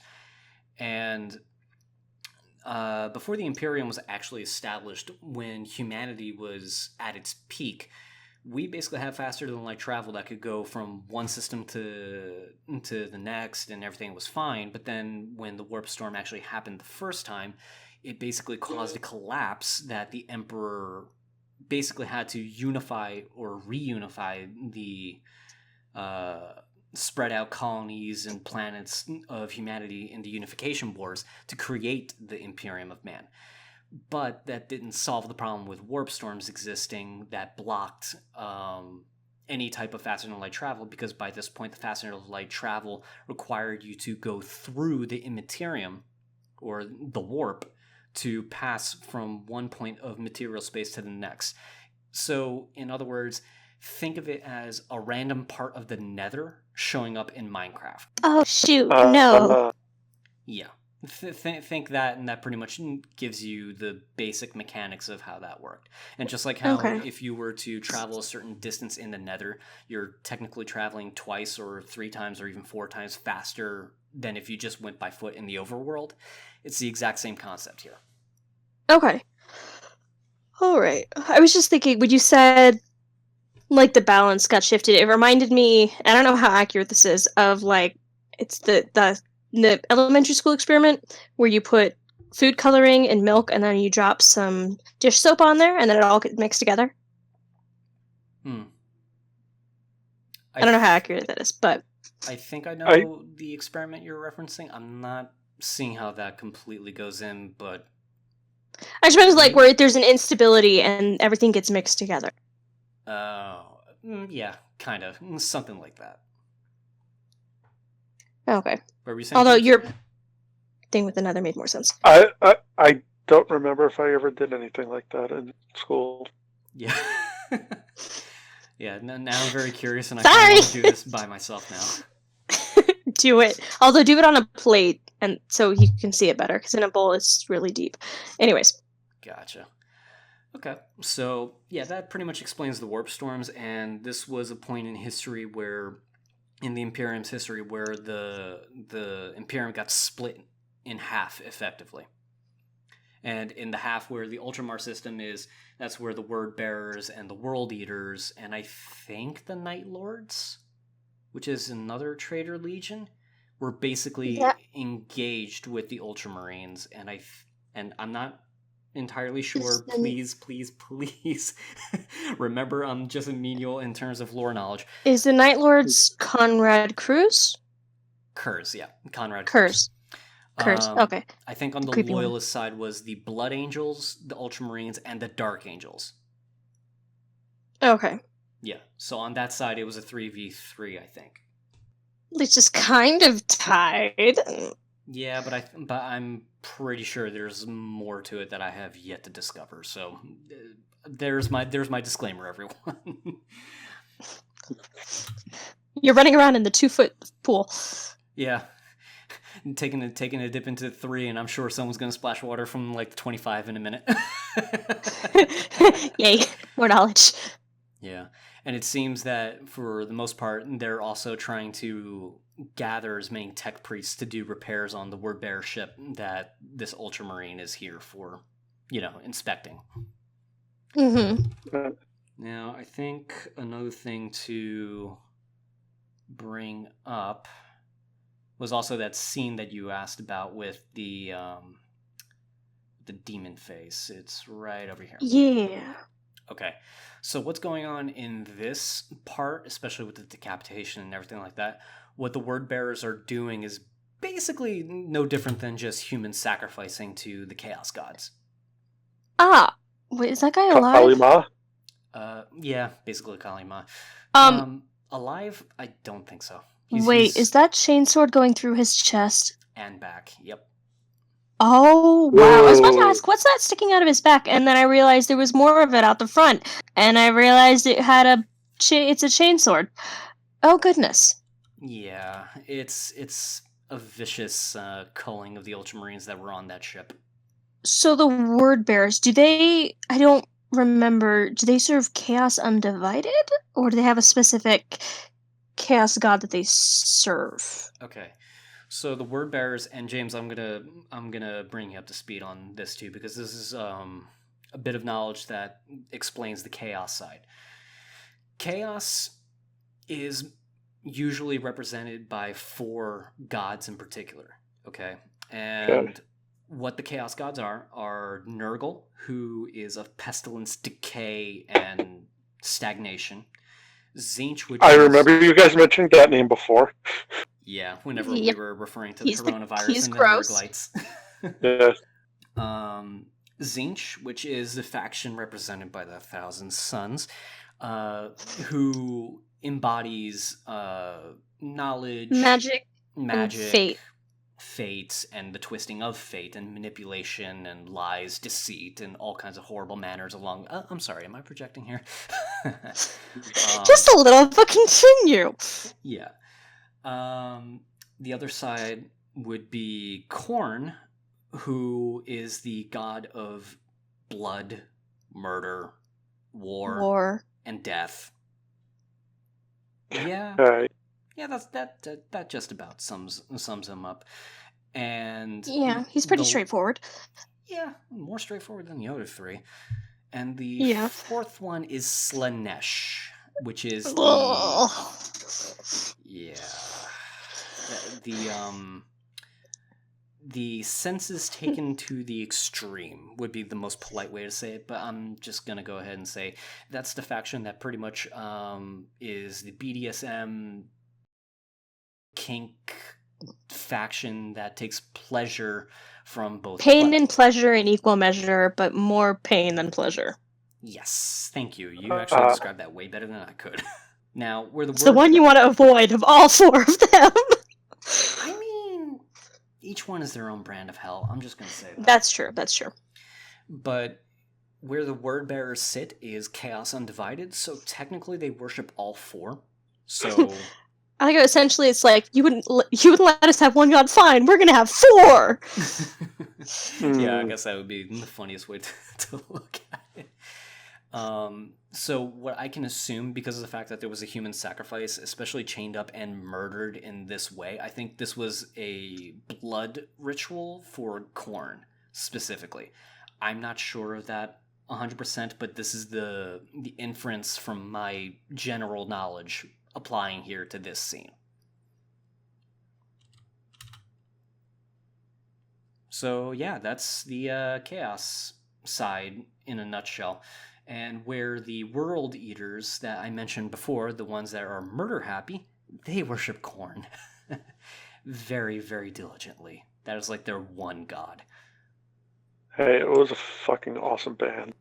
And before the Imperium was actually established, when humanity was at its peak, we basically had faster than light travel that could go from one system to the next, and everything was fine. But then when the warp storm actually happened the first time, it basically caused a collapse that the Emperor basically had to unify or reunify the spread out colonies and planets of humanity in the Unification Wars to create the Imperium of Man. But that didn't solve the problem with warp storms existing that blocked any type of faster than light travel, because by this point the faster than light travel required you to go through the immaterium, or the warp, to pass from one point of material space to the next. So, in other words, think of it as a random part of the nether showing up in Minecraft. Oh, shoot, no. Yeah. Think that, and that pretty much gives you the basic mechanics of how that worked. And just like how if you were to travel a certain distance in the nether, you're technically traveling twice or 3 times or even 4 times faster than if you just went by foot in the overworld. It's the exact same concept here. Okay. Alright. I was just thinking, when you said, like, the balance got shifted, it reminded me, I don't know how accurate this is, of, like, it's the elementary school experiment where you put food coloring and milk and then you drop some dish soap on there and then it all gets mixed together. I don't know how accurate that is, but... I think I know the experiment you're referencing. I'm not seeing how that completely goes in, but... I just meant like where there's an instability and everything gets mixed together. Yeah, kind of. Something like that. Okay. What were you saying? Although your thing with another made more sense. I don't remember if I ever did anything like that in school. Yeah. Yeah, now I'm very curious, and I kind of want to do this by myself now. Do it. Although do it on a plate, and so you can see it better, because in a bowl it's really deep. Anyways. Gotcha. Okay, so yeah, that pretty much explains the warp storms, and this was a point in history where, in the Imperium's history, where the Imperium got split in half, effectively. And in the half where the Ultramar system is, that's where the Word Bearers and the World Eaters, and I think the Night Lords, which is another traitor legion, were basically engaged with the Ultramarines, and I'm not entirely sure. Please remember, I'm just a menial in terms of lore knowledge. Is the Night Lords Conrad Kurz? Kurz, yeah. Conrad Kurz. Curse. Okay. I think on the Creepy one. Loyalist side was the Blood Angels, the Ultramarines, and the Dark Angels. Okay. Yeah, so on that side it was a 3v3, I think. It's just kind of tied. Yeah, but I'm pretty sure there's more to it that I have yet to discover. So there's my disclaimer, everyone. You're running around in the 2-foot pool. Yeah, taking a dip into 3, and I'm sure someone's gonna splash water from like 25 in a minute. Yay, more knowledge. Yeah, and it seems that for the most part, they're also trying to gather as many tech priests to do repairs on the Wordbearer ship that this Ultramarine is here for, inspecting. Mm-hmm. Now, I think another thing to bring up was also that scene that you asked about with the demon face. It's right over here. Yeah. Okay, so what's going on in this part, especially with the decapitation and everything like that, what the word bearers are doing is basically no different than just humans sacrificing to the chaos gods. Ah, wait, is that guy alive? Kalima? Yeah, basically Kalima. Alive? I don't think so. Wait, is that chainsword going through his chest? And back, yep. Oh, wow. I was about to Whoa. ask, what's that sticking out of his back? And then I realized there was more of it out the front. And I realized it had it's a chainsword. Oh, goodness. Yeah, it's a vicious culling of the Ultramarines that were on that ship. So the word bearers, I don't remember, do they serve Chaos Undivided? Or do they have a specific chaos god that they serve? Okay. So the word bearers, and James, I'm gonna bring you up to speed on this too, because this is a bit of knowledge that explains the chaos side. Chaos is usually represented by 4 gods in particular. Okay, and what the chaos gods are Nurgle, who is of pestilence, decay, and stagnation. Tzeentch, which I remember you guys mentioning that name before. Yeah, whenever Yep. we were referring to the coronavirus he's and gross. the Nurglites. Yeah. Tzeentch, which is the faction represented by the Thousand Sons, who embodies knowledge, Magic, and fate, and the twisting of fate, and manipulation, and lies, deceit, and all kinds of horrible manners along... I'm sorry, am I projecting here? Just a little, but continue. Yeah. The other side would be Khorne, who is the god of blood, murder, war. And death. Yeah. Right. Yeah, that just about sums him up. And yeah, he's pretty straightforward. Yeah, more straightforward than the other 3. And the 4th one is Slanesh, which is the senses taken to the extreme would be the most polite way to say it, but I'm just gonna go ahead and say that's the faction that pretty much is the BDSM kink faction that takes pleasure from both pain and pleasure in equal measure, but more pain than pleasure. Yes, thank you. You actually described that way better than I could. Now, where it's the one you want to avoid of all 4 of them. I mean, each one is their own brand of hell. I'm just going to say that. That's true. But where the word bearers sit is Chaos Undivided, so technically they worship all 4. So I think essentially it's like you wouldn't let us have 1 god. Fine, we're gonna have 4. Yeah, I guess that would be the funniest way to look at it. So what I can assume, because of the fact that there was a human sacrifice, especially chained up and murdered in this way, I think this was a blood ritual for Khorne, specifically. I'm not sure of that 100%, but this is the inference from my general knowledge applying here to this scene. So yeah, that's the chaos side in a nutshell. And where the world eaters that I mentioned before, the ones that are murder happy, they worship Khorne very, very diligently. That is like their one god. Hey, it was a fucking awesome band.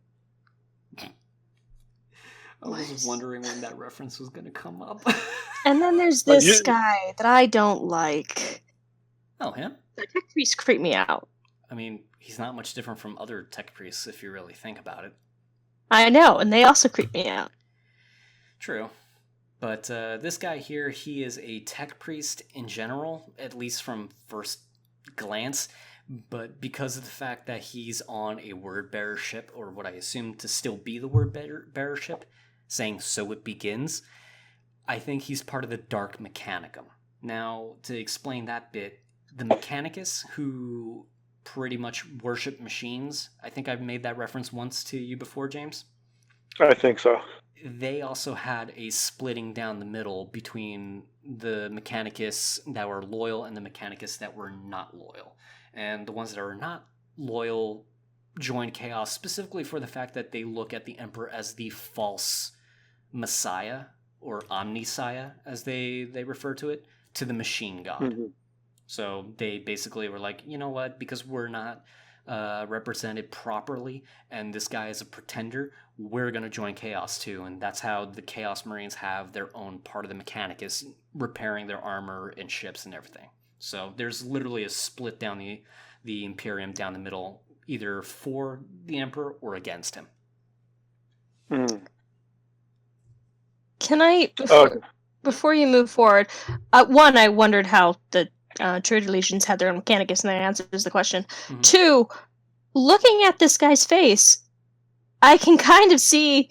I was wondering when that reference was going to come up. And then there's this guy that I don't like. Oh, him? The tech priests creep me out. I mean, he's not much different from other tech priests if you really think about it. I know, and they also creep me out. True. But this guy here, he is a tech priest in general, at least from first glance. But because of the fact that he's on a word bearer ship, or what I assume to still be the word bearer ship, saying "so it begins," I think he's part of the Dark Mechanicum. Now, to explain that bit, the Mechanicus, who pretty much worship machines, I think I've made that reference once to you before, James? I think so. They also had a splitting down the middle between the Mechanicus that were loyal and the Mechanicus that were not loyal. And the ones that are not loyal joined Chaos specifically for the fact that they look at the Emperor as the false Messiah, or Omnisciah, as they refer to it, to the machine god. Mm-hmm. So they basically were like, you know what, because we're not represented properly, and this guy is a pretender, we're going to join Chaos too. And that's how the Chaos Marines have their own part of the Mechanicus, repairing their armor and ships and everything. So there's literally a split down the Imperium down the middle, either for the Emperor or against him. Mm. Can I, before you move forward, one, I wondered how the Traitor Legions had their own Mechanicus, and that answers the question. Mm-hmm. Two, looking at this guy's face, I can kind of see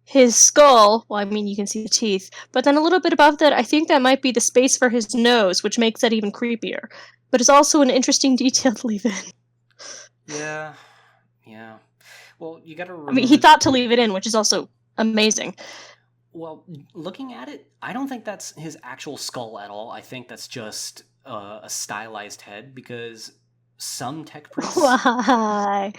his skull. Well, I mean, you can see the teeth, but then a little bit above that, I think that might be the space for his nose, which makes that even creepier. But it's also an interesting detail to leave in. Yeah. Well, you gotta remember... I mean, he thought to leave it in, which is also amazing. Well, looking at it, I don't think that's his actual skull at all. I think that's just a stylized head, because some tech priests... Why?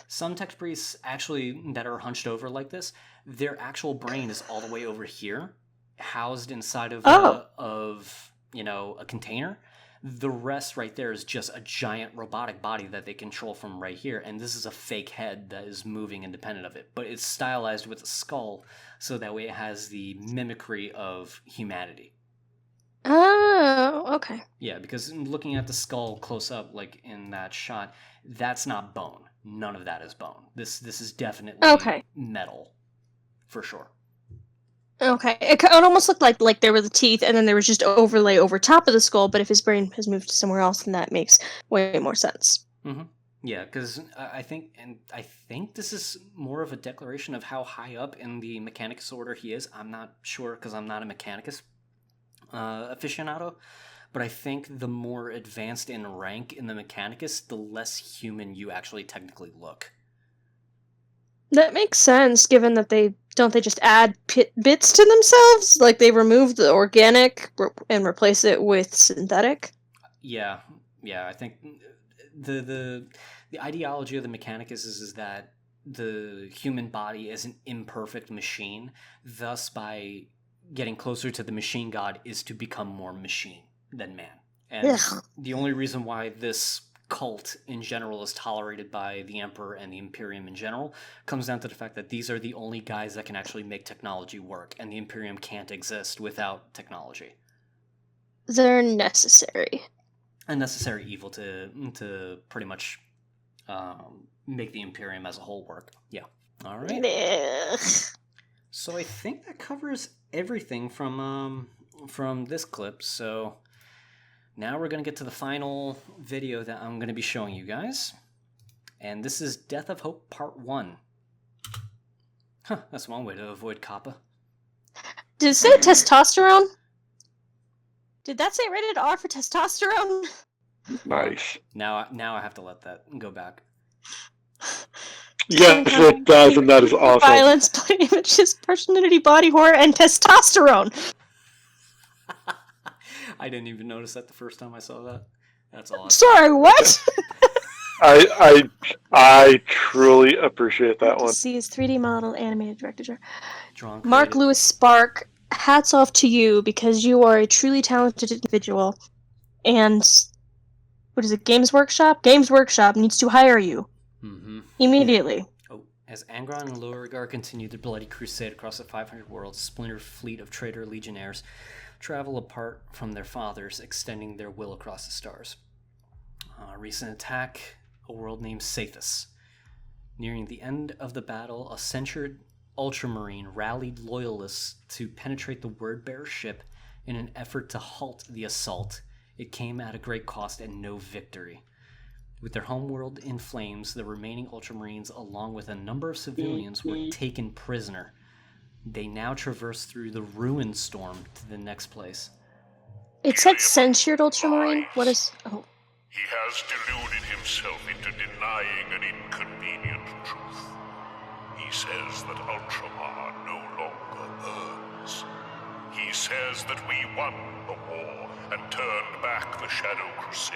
Some tech priests actually that are hunched over like this, their actual brain is all the way over here, housed inside of a container. The rest right there is just a giant robotic body that they control from right here, and this is a fake head that is moving independent of it. But it's stylized with a skull, so that way it has the mimicry of humanity. Oh, okay. Yeah, because looking at the skull close up, like in that shot, that's not bone. None of that is bone. This is definitely metal, for sure. Okay, it almost looked like there were the teeth, and then there was just overlay over top of the skull. But if his brain has moved somewhere else, then that makes way more sense. Mm-hmm. Yeah, because I think this is more of a declaration of how high up in the Mechanicus order he is. I'm not sure because I'm not a Mechanicus aficionado, but I think the more advanced in rank in the Mechanicus, the less human you actually technically look. That makes sense, given that they just add bits to themselves? Like they remove the organic and replace it with synthetic? Yeah, I think the ideology of the Mechanicus is that the human body is an imperfect machine, thus by getting closer to the machine god is to become more machine than man. And the only reason why this cult in general is tolerated by the Emperor and the Imperium in general comes down to the fact that these are the only guys that can actually make technology work, and the Imperium can't exist without technology. They're necessary. A necessary evil to pretty much make the Imperium as a whole work. Yeah. All right. So I think that covers everything from this clip. So now we're going to get to the final video that I'm going to be showing you guys. And this is Death of Hope Part 1. Huh, that's one way to avoid Kappa. Did it say testosterone? Did that say rated R for testosterone? Nice. Now I have to let that go back. Yes, it does, and that is awesome. Violence, bloody images, personality, body horror, and testosterone. I didn't even notice that the first time I saw that. That's all. Sorry, what? I truly appreciate that one. See his 3D model, animated, directed. Drawn, Mark Lewis Spark, hats off to you because you are a truly talented individual, and what is it, Games Workshop? Games Workshop needs to hire you. Mm-hmm. Immediately. Oh, as Angron and Lurigar continue their bloody crusade across the 500 worlds, a splintered fleet of traitor legionnaires travel apart from their fathers, extending their will across the stars. A recent attack, a world named Sathus. Nearing the end of the battle, a censured Ultramarine rallied loyalists to penetrate the Wordbearer ship in an effort to halt the assault. It came at a great cost and no victory. With their homeworld in flames, the remaining Ultramarines, along with a number of civilians, were taken prisoner. They now traverse through the ruin storm to the next place. It said censured Ultramarine? What is... Oh. He has deluded himself into denying an inconvenient truth. He says that Ultramar no longer burns. He says that we won the war and turned back the Shadow Crusade.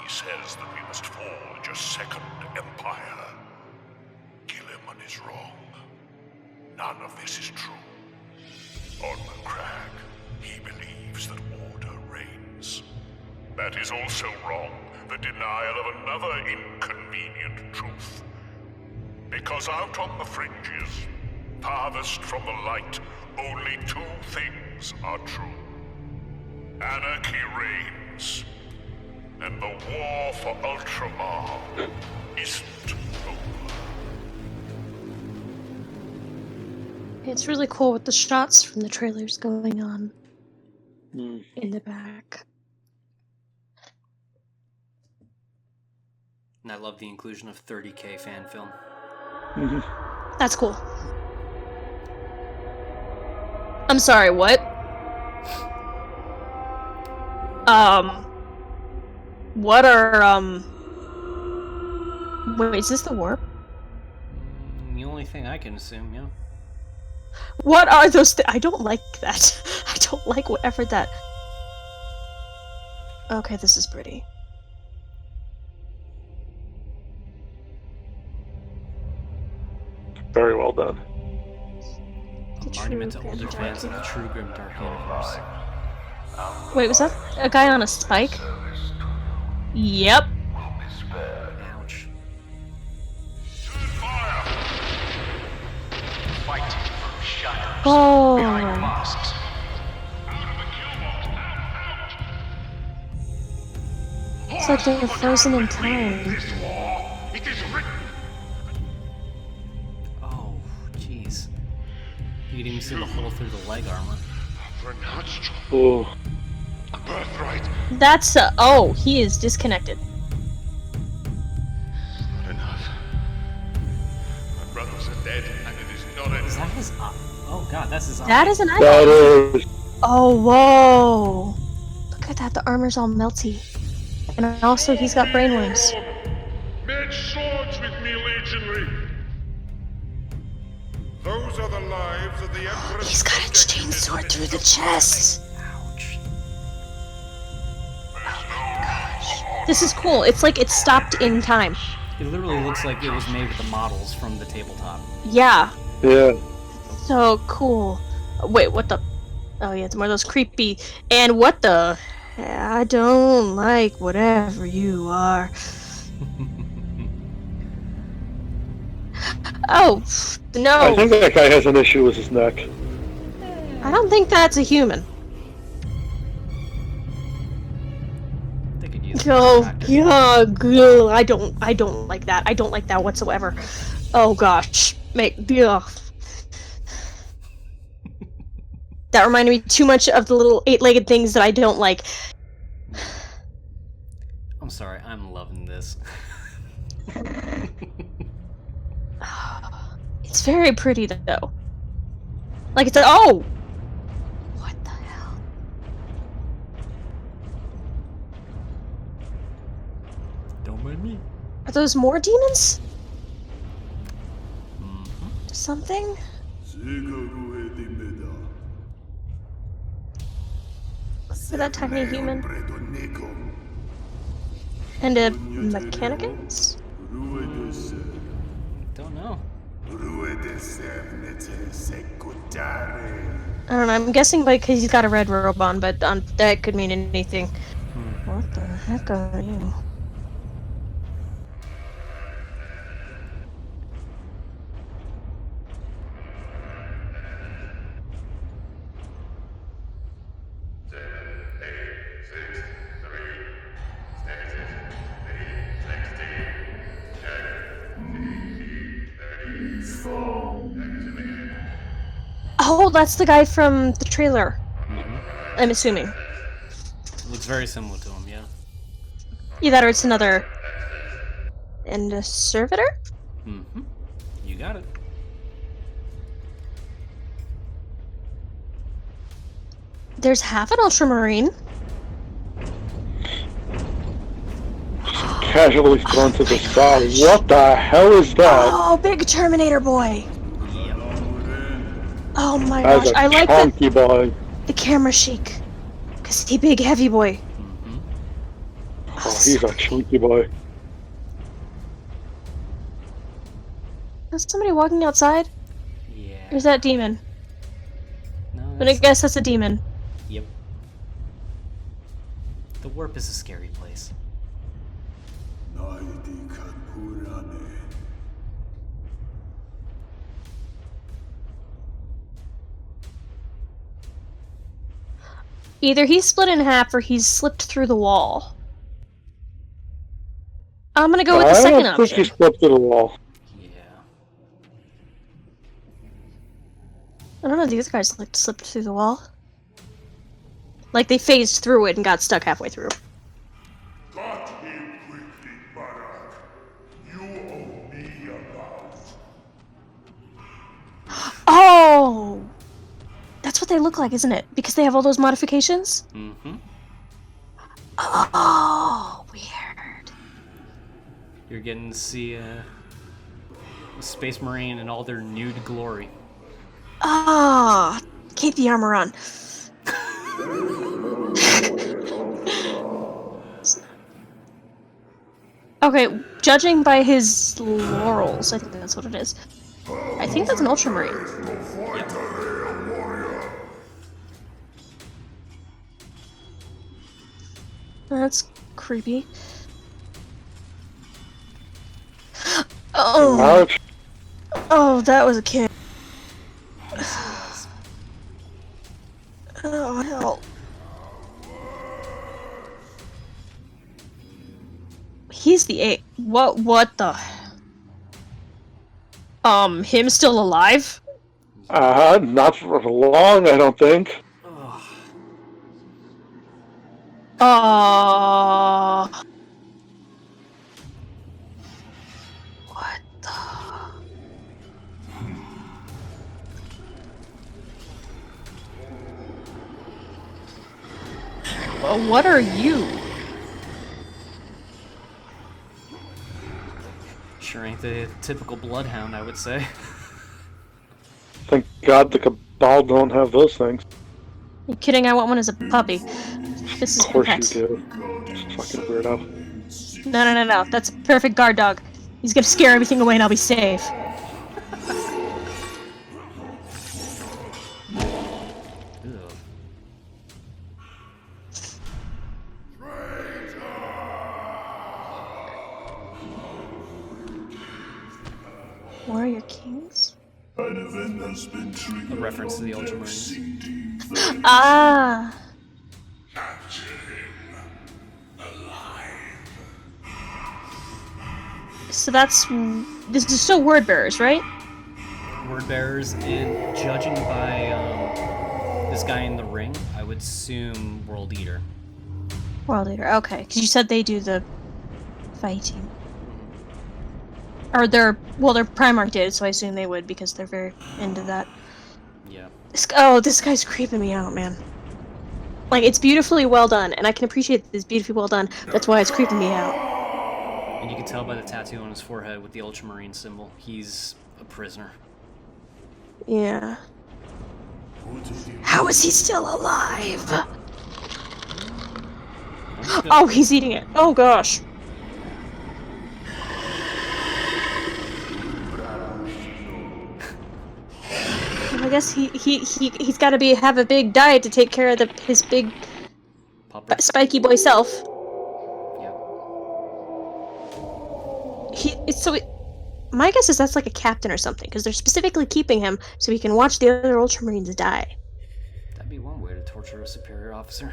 He says that we must forge a second empire. Gilliman is wrong. None of this is true. On the crag, he believes that order reigns. That is also wrong, the denial of another inconvenient truth. Because out on the fringes, farthest from the light, only two things are true. Anarchy reigns, and the war for Ultramar isn't over. It's really cool with the shots from the trailers going on in the back. And I love the inclusion of 30K fan film. That's cool. I'm sorry, what? What are, wait, is this the warp? The only thing I can assume, yeah. What are those I don't like that. I don't like whatever that... Okay, this is pretty. Very well done. A monument to older fans of the true Grimdark universe. Wait, was that a guy on a spike? Yep. Ouch. Oh. It's like they're frozen in time. Oh, jeez. You can even see the hole through the leg armor. Oh. That's oh, he is disconnected. Not enough. My brothers are dead, and it is not Is that enough. his eye? Oh god, that's his eye. That is an eye. That is. Oh, whoa. Look at that, the armor's all melty. And also, he's got brainworms. Match swords with me, legionary. Those are the lives of the Emperor's... He's got a chain sword through the chest. Ouch. This is cool. It's like it's stopped in time. It literally looks like it was made with the models from the tabletop. Yeah. Yeah. So cool. Wait, what the? Oh yeah, it's more of those creepy. And what the? I don't like whatever you are. Oh, no. I think that guy has an issue with his neck. I don't think that's a human. They could use Oh, actor. God, I don't like that. I don't like that whatsoever. Oh gosh, ugh. That reminded me too much of the little eight-legged things that I don't like. I'm sorry, I'm loving this. It's very pretty though. Like it's oh, what the hell? Don't mind me. Are those more demons? Mm-hmm. Something? Is that tiny human? And a mechanicus? Don't know. I don't know, I'm guessing because he's got a red robe on, but that could mean anything. What the heck are you? Oh, that's the guy from the trailer. I'm assuming. Looks very similar to him, yeah. Either it's another... And a servitor? Mm-hmm. You got it. There's half an ultramarine. Casually thrown to the side. What the hell is that? Oh, big Terminator boy! Oh my That's gosh, a I like chunky boy. the camera shake. Cause he big heavy boy. Mm-hmm. Oh, he's a chunky boy. Is somebody walking outside? Yeah. Or is that demon? No, I'm gonna guess that's a demon. Yep. The warp is a scary place. Either he's split in half or he's slipped through the wall. I'm gonna go with the second I don't think he option. slipped through the wall. Yeah. I don't know, the other guys like slipped through the wall. Like they phased through it and got stuck halfway through. Got him quickly, Barak. You owe me about. Oh! That's what they look like, isn't it? Because they have all those modifications? Mm-hmm. Oh, weird. You're getting to see a Space Marine in all their nude glory. Ah, keep the armor on. Okay, judging by his laurels, I think that's what it is. I think that's an ultramarine. That's creepy. Oh, Ouch. oh, that was a kid. Oh hell. He's the eight. What the? Him still alive? Not for long, I don't think. What the? Well, what are you? Sure ain't the typical bloodhound, I would say. Thank God the Cabal don't have those things. You kidding? I want one as a puppy. This is Of course perfect. you do. Just fucking weirdo. No. That's a perfect guard dog. He's gonna scare everything away and I'll be safe. Ew. Warrior Kings? An event has been triggered. A reference to the Ultramarines. Ah! Capture him alive. So that's... This is still word bearers, right? Word bearers, and judging by this guy in the ring, I would assume World Eater. World Eater, okay. Because you said they do the fighting. Or they're Primarch did, so I assume they would because they're very into that. Yeah. This guy's creeping me out, man. Like, it's beautifully well done, and I can appreciate that it's beautifully well done. That's why it's creeping me out. And you can tell by the tattoo on his forehead with the Ultramarine symbol, he's a prisoner. Yeah. How is he still alive? Oh, he's eating it. Oh gosh. I guess he's got to have a big diet to take care of his big spiky boy self. My guess is that's like a captain or something, because they're specifically keeping him so he can watch the other Ultramarines die. That'd be one way to torture a superior officer.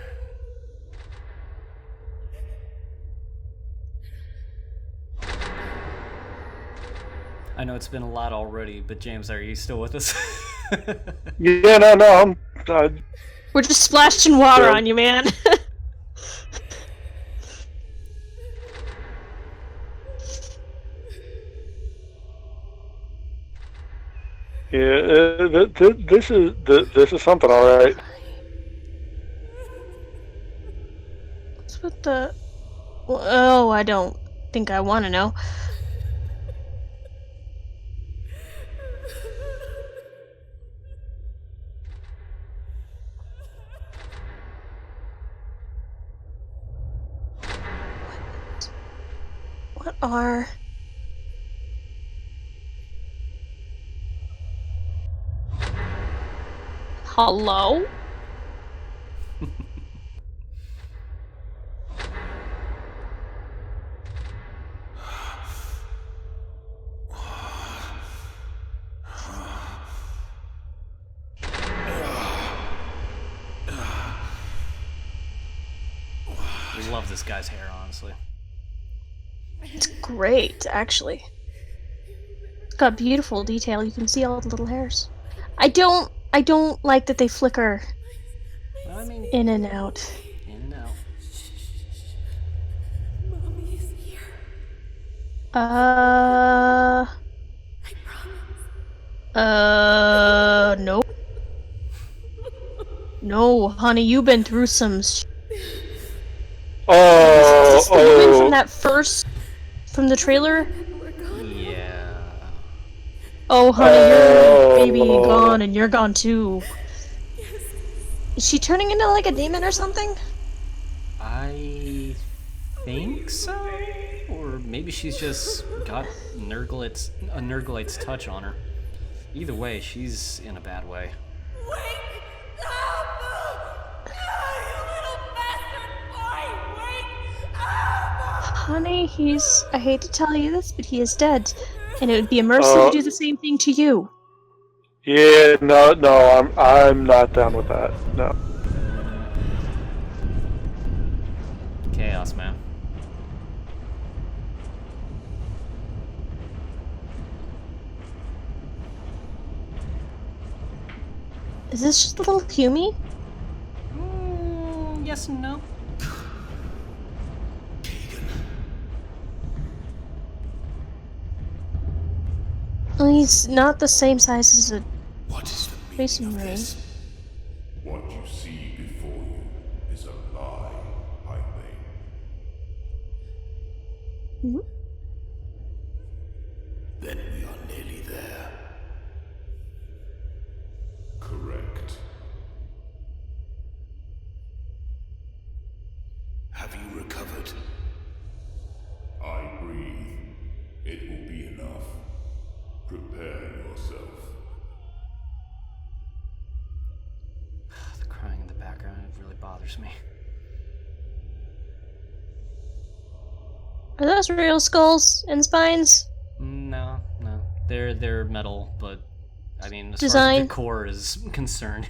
I know it's been a lot already, but James, are you still with us? Yeah, no, I'm. We're just splashing water on you, man. Yeah, this is something, all right. What's with the? Oh, I don't think I want to know. What are? Hello? I love this guy's hair, honestly. It's great, actually. It's got beautiful detail. You can see all the little hairs. I don't like that they flicker I mean, in and out. in and out. Mommy is here. Uh. I promise. Nope. No, honey, you've been through some. Oh, Is this the woman from the trailer? We're gone. Yeah. Oh, honey, your baby gone, and you're gone too. Is she turning into like a demon or something? I think so? Or maybe she's just got a Nurglite's touch on her. Either way, she's in a bad way. Wake up! You little bastard boy! Wake up! Honey, I hate to tell you this, but he is dead. And it would be a mercy to do the same thing to you. Yeah, no, I'm not down with that. No. Chaos, man. Is this just a little Hume? Yes and no. Well, he's not the same size as a What is the Space meaning of Marine. this? What you see before you is a lie, Highway. Mhm. Then we are nearly there. Correct. Have you recovered? I breathe. It will be enough. Prepare yourself. The crying in the background, it really bothers me. Are those real skulls and spines? No. They're metal, but I mean, as far as Design? the core is concerned,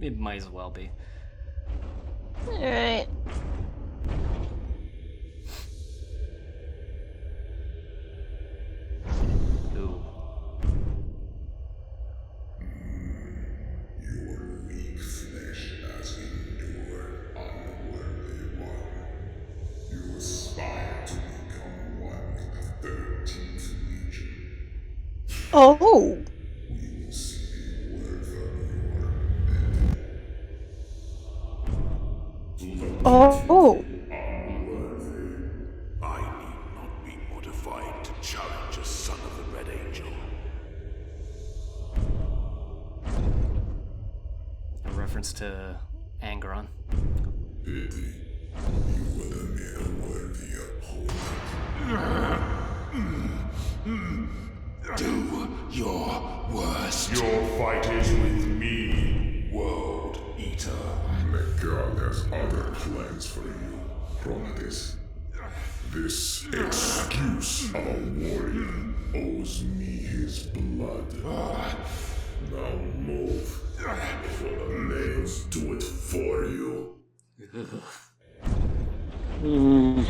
it might as well be. Alright. Ooh. Your weak flesh has endured, unworthy one. You aspire to become one with the 13th Legion. Oh! We will see word from your Oh! unworthy. I need not be modified to challenge a son of the Red Angel. A reference to Angron. Pity. You were the mere worthy opponent. Do your worst. Your fight is with me, World Eater. Megard has other plans for you, Chronicus. This excuse of a warrior owes me his blood. Now move. For the lanes do it for you.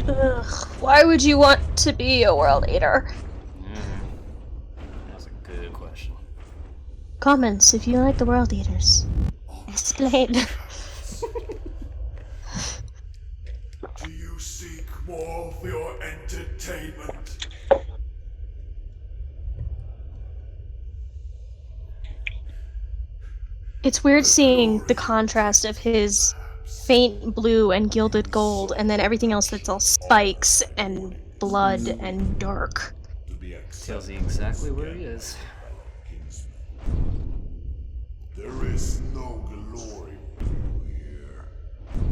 Ugh, why would you want to be a world eater? That's a good question. Comments if you like the world eaters. Explain. Do you seek more for your entertainment? It's weird seeing the contrast of his faint blue and gilded gold, and then everything else that's all spikes and blood and dark. Tells you exactly where he is. There is no glory for you here.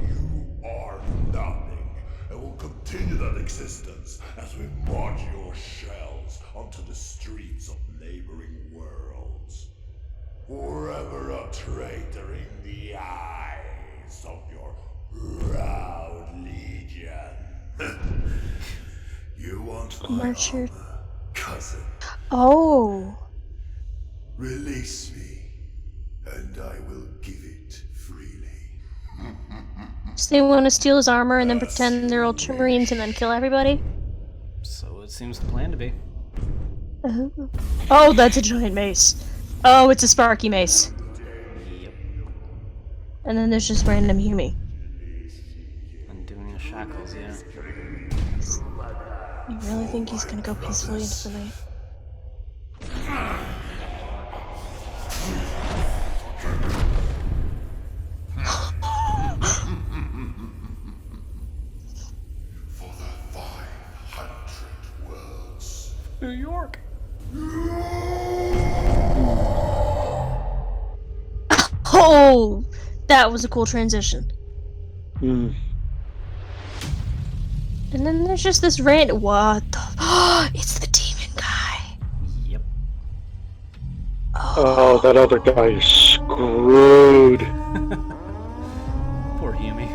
You are nothing, and will continue that existence as we march your shells onto the streets of neighboring worlds. Forever a traitor in the eyes of your proud legion. You want my Marcher. armor, cousin? Oh. Release me, and I will give it freely. So they want to steal his armor and then pretend they're Ultramarines and then kill everybody? So it seems the plan to be. Oh, that's a giant mace. Oh, it's a Sparky mace. Yep. And then there's just random Yumi. Undoing the shackles, yeah. You really think he's gonna go peacefully into the night? For the 500 worlds. New York. Oh, that was a cool transition. Hmm. And then there's just this random. What the? It's the demon guy. Yep. Oh, that other guy is screwed. Poor Yumi.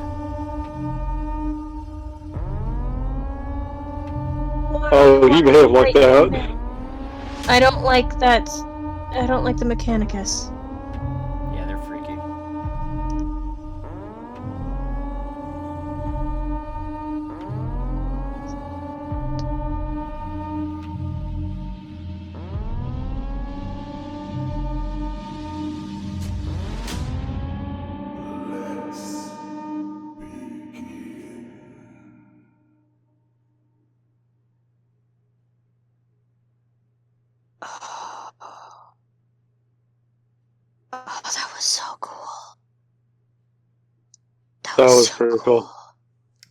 Oh, he may have lucked out. I don't like that. I don't like the Mechanicus. Yeah, they're freaky. Let's begin. Oh, that was so cool. That was pretty cool.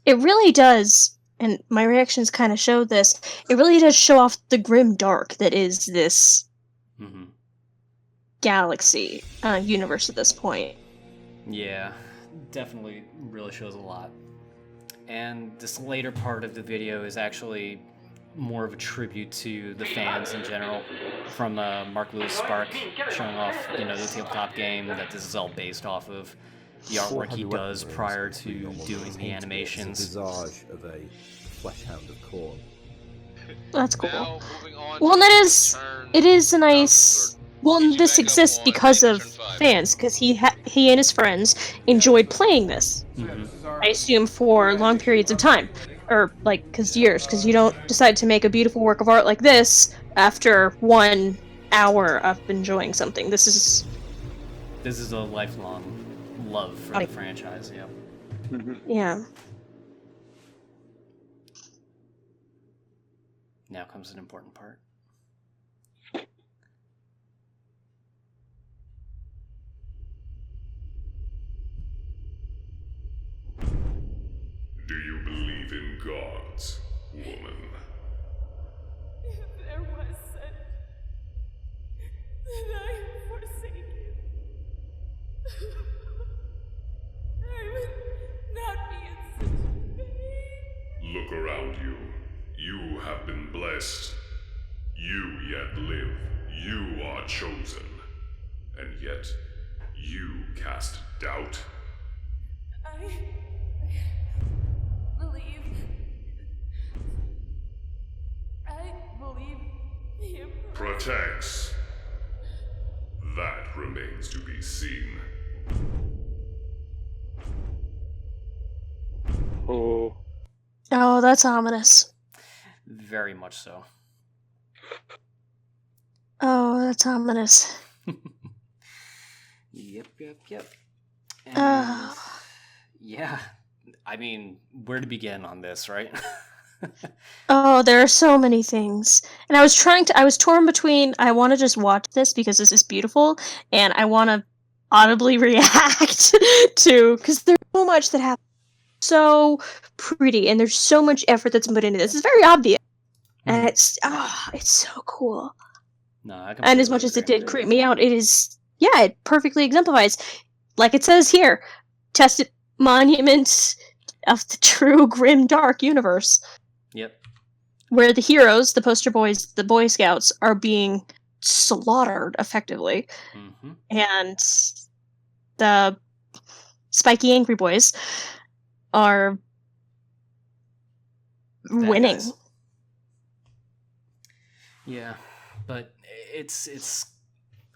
It really does, and my reactions kind of show this. It really does show off the grim dark that is this Mm-hmm. galaxy universe at this point. Yeah, definitely really shows a lot. And this later part of the video is actually more of a tribute to the fans in general, from Mark Lewis Spark, showing off, the tabletop game that this is all based off of, the artwork he does prior to doing the animations. Visage of a fleshhound of corn. That's cool. Now, moving on Well, to that the is. turn It is a of nice. Well, Piggyback this up exists on because of turn 5. fans, because he and his friends enjoyed playing this. I assume for long periods of time, or years, because you don't decide to make a beautiful work of art like this after 1 hour of enjoying something. This is a lifelong love for the franchise, yeah. yeah. Now comes an important part. Do you believe in gods, woman? If there was such, then I am forsaken. I would not be in such pain. Look around you. You have been blessed. You yet live. You are chosen. And yet, you cast doubt. I believe protects? That remains to be seen. Oh. Oh, that's ominous. Very much so. Oh, that's ominous. Yep. And Oh. yeah, I mean, where to begin on this, right? Oh, there are so many things. And I was torn between, I want to just watch this because this is beautiful, and I want to audibly react to, because there's so much that happens so pretty, and there's so much effort that's put into this. It's very obvious. And it's so cool. No, I And as completely much as it agree. did creep me out, it perfectly exemplifies, like it says here, tested monuments of the true grim dark universe. Yep. Where the heroes, the poster boys, the Boy Scouts, are being slaughtered effectively. Mm-hmm. And the spiky angry boys are winning. Guys. Yeah, but it's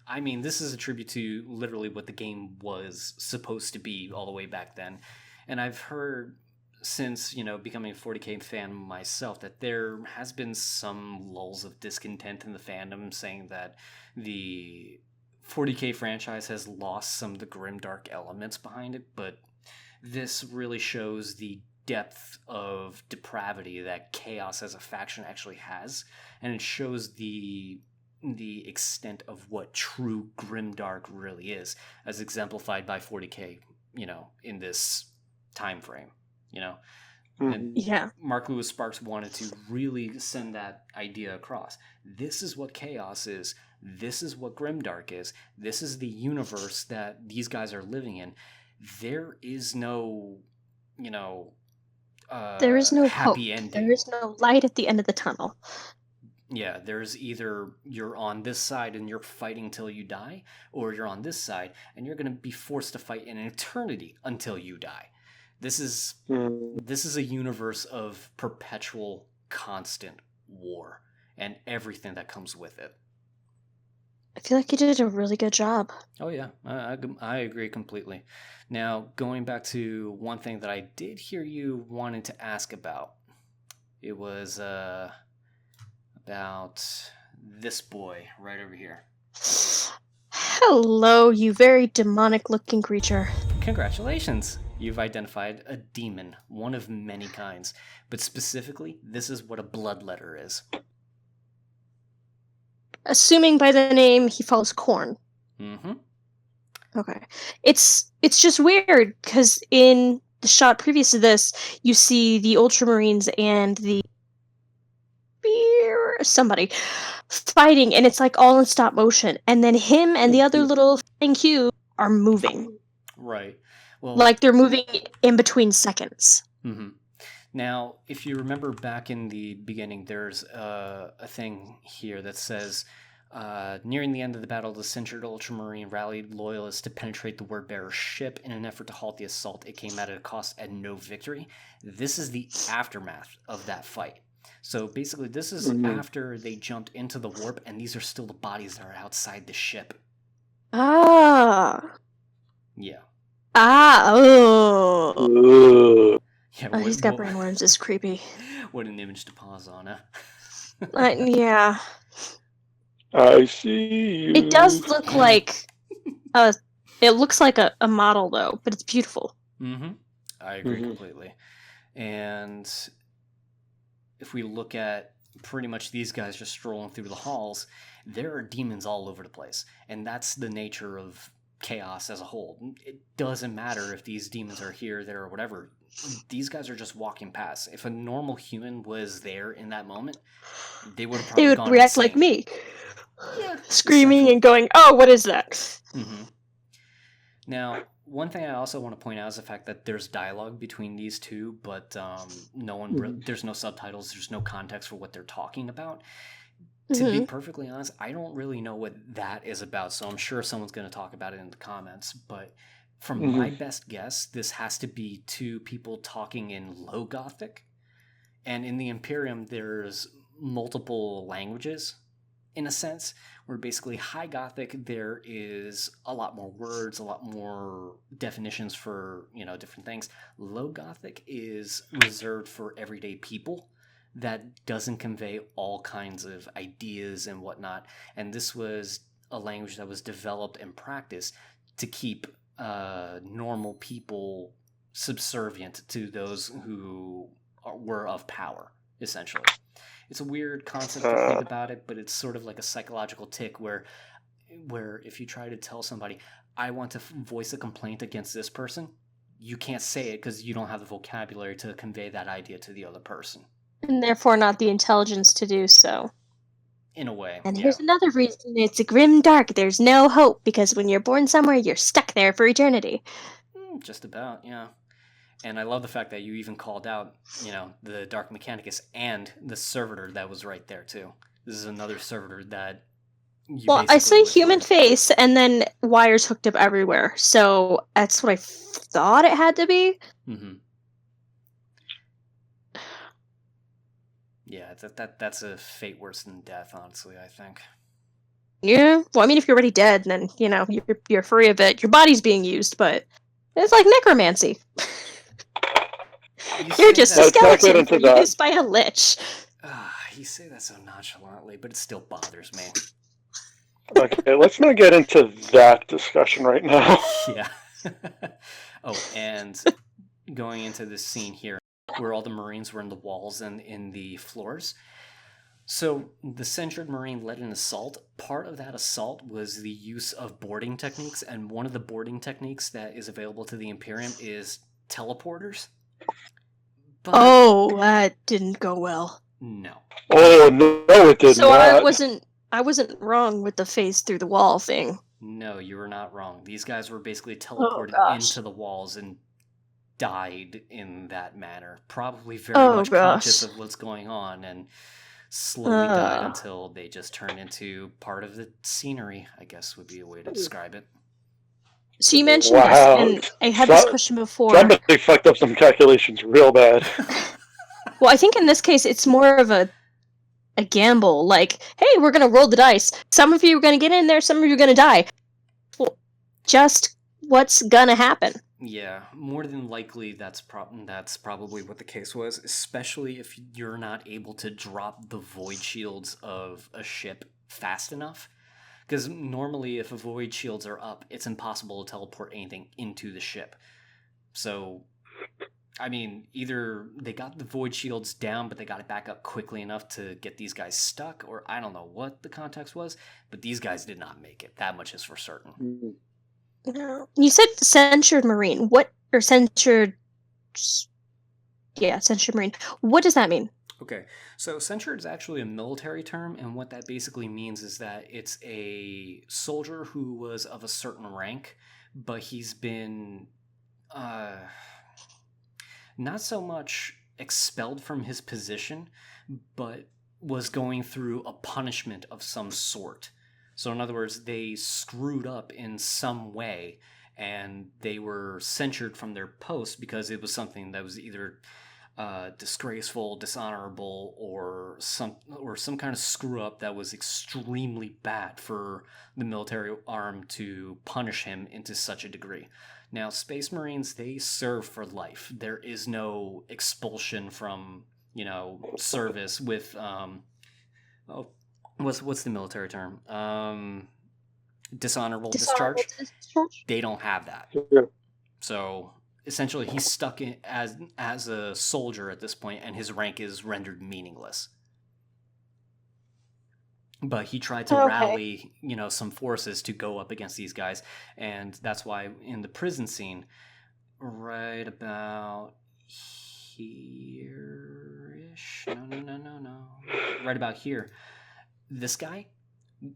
I mean, this is a tribute to literally what the game was supposed to be all the way back then. And I've heard since, becoming a 40K fan myself, that there has been some lulls of discontent in the fandom saying that the 40K franchise has lost some of the grimdark elements behind it, but this really shows the depth of depravity that Chaos as a faction actually has, and it shows the extent of what true grimdark really is, as exemplified by 40K, in this time frame, And Yeah. Mark Lewis Sparks wanted to really send that idea across. This is what Chaos is. This is what grimdark is. This is the universe that these guys are living in. There is no, There is no happy hope. ending. There is no light at the end of the tunnel. Yeah, there's either you're on this side and you're fighting till you die, or you're on this side and you're going to be forced to fight in an eternity until you die. This is a universe of perpetual, constant war and everything that comes with it. I feel like you did a really good job. Oh yeah, I agree completely. Now, going back to one thing that I did hear you wanting to ask about, it was about this boy right over here. Hello, you very demonic-looking creature. Congratulations! You've identified a demon, one of many kinds, but specifically, this is what a bloodletter is. Assuming by the name, he follows Khorne. Mm-hmm. Okay. It's just weird, because in the shot previous to this, you see the Ultramarines and the somebody fighting, and it's like all in stop motion, and then him and the other little thing cube are moving. Right. Well, like they're moving in between seconds. Mm-hmm. Now, if you remember back in the beginning, there's a thing here that says, nearing the end of the battle, the censured Ultramarine rallied loyalists to penetrate the word-bearer's ship in an effort to halt the assault. It came at a cost and no victory. This is the aftermath of that fight. So basically, this is after they jumped into the warp, and these are still the bodies that are outside the ship. Ah. Yeah. Ah. Oh. Yeah, Oh, he's got brainworms. It's creepy. What an image to pause on, huh? Yeah. I see you. It does look like it looks like a model though, but it's beautiful. Mm-hmm. I agree completely. And if we look at pretty much these guys just strolling through the halls, there are demons all over the place. And that's the nature of Chaos as a whole. It doesn't matter if these demons are here, there, or whatever. These guys are just walking past. If a normal human was there in that moment, they would have probably gone react insane. like me. Yeah, screaming and going, "Oh, what is that?" Mm-hmm. Now, one thing I also want to point out is the fact that there's dialogue between these two, but there's no subtitles, there's no context for what they're talking about. To be perfectly honest, I don't really know what that is about, so I'm sure someone's going to talk about it in the comments, but from my best guess, this has to be two people talking in Low Gothic, and in the Imperium, there's multiple languages in a sense, where basically High Gothic, there is a lot more words, a lot more definitions for, different things. Low Gothic is reserved for everyday people. That doesn't convey all kinds of ideas and whatnot. And this was a language that was developed and practiced to keep normal people subservient to those who were of power, essentially. It's a weird concept to think about it, but it's sort of like a psychological tick where if you try to tell somebody, I want to voice a complaint against this person, you can't say it because you don't have the vocabulary to convey that idea to the other person. And therefore not the intelligence to do so. In a way. And here's another reason it's a grim dark. There's no hope, because when you're born somewhere, you're stuck there for eternity. Just about, yeah. And I love the fact that you even called out, the Dark Mechanicus and the servitor that was right there, too. This is another servitor that Well, I say human face, and then wires hooked up everywhere. So that's what I thought it had to be. Mm-hmm. Yeah, that's a fate worse than death, honestly, I think. Yeah, well, I mean, if you're already dead, then, you're free of it. Your body's being used, but it's like necromancy. You're just a skeleton used by a lich. You say that so nonchalantly, but it still bothers me. Okay, let's not get into that discussion right now. Yeah. Oh, and going into this scene here, where all the Marines were in the walls and in the floors. So the censured Marine led an assault. Part of that assault was the use of boarding techniques, and one of the boarding techniques that is available to the Imperium is teleporters. But that didn't go well. No. Oh, no, it did so not. So I wasn't wrong with the face through the wall thing. No, you were not wrong. These guys were basically teleported into the walls and died in that manner. Probably very much conscious of what's going on, and slowly died until they just turned into part of the scenery, I guess would be a way to describe it. So you mentioned this, and I had this question before. Somebody fucked up some calculations real bad. Well, I think in this case, it's more of a gamble. Like, hey, we're going to roll the dice. Some of you are going to get in there, some of you are going to die. Well, just what's going to happen? Yeah, more than likely that's probably what the case was, especially if you're not able to drop the void shields of a ship fast enough. Because normally if a void shields are up, it's impossible to teleport anything into the ship. So, I mean, either they got the void shields down, but they got it back up quickly enough to get these guys stuck, or I don't know what the context was, but these guys did not make it. That much is for certain. You said censured Marine. Censured Marine. What does that mean? Okay, so censured is actually a military term, and what that basically means is that it's a soldier who was of a certain rank, but he's been not so much expelled from his position, but was going through a punishment of some sort. So in other words, they screwed up in some way, and they were censured from their post because it was something that was either disgraceful, dishonorable, or some kind of screw up that was extremely bad for the military arm to punish him into such a degree. Now, Space Marines, they serve for life. There is no expulsion from, service with what's the military term? Dishonorable discharge. They don't have that. Yeah. So essentially, he's stuck in as a soldier at this point, and his rank is rendered meaningless. But he tried to rally, some forces to go up against these guys, and that's why in the prison scene, right about here-ish, no, right about here, this guy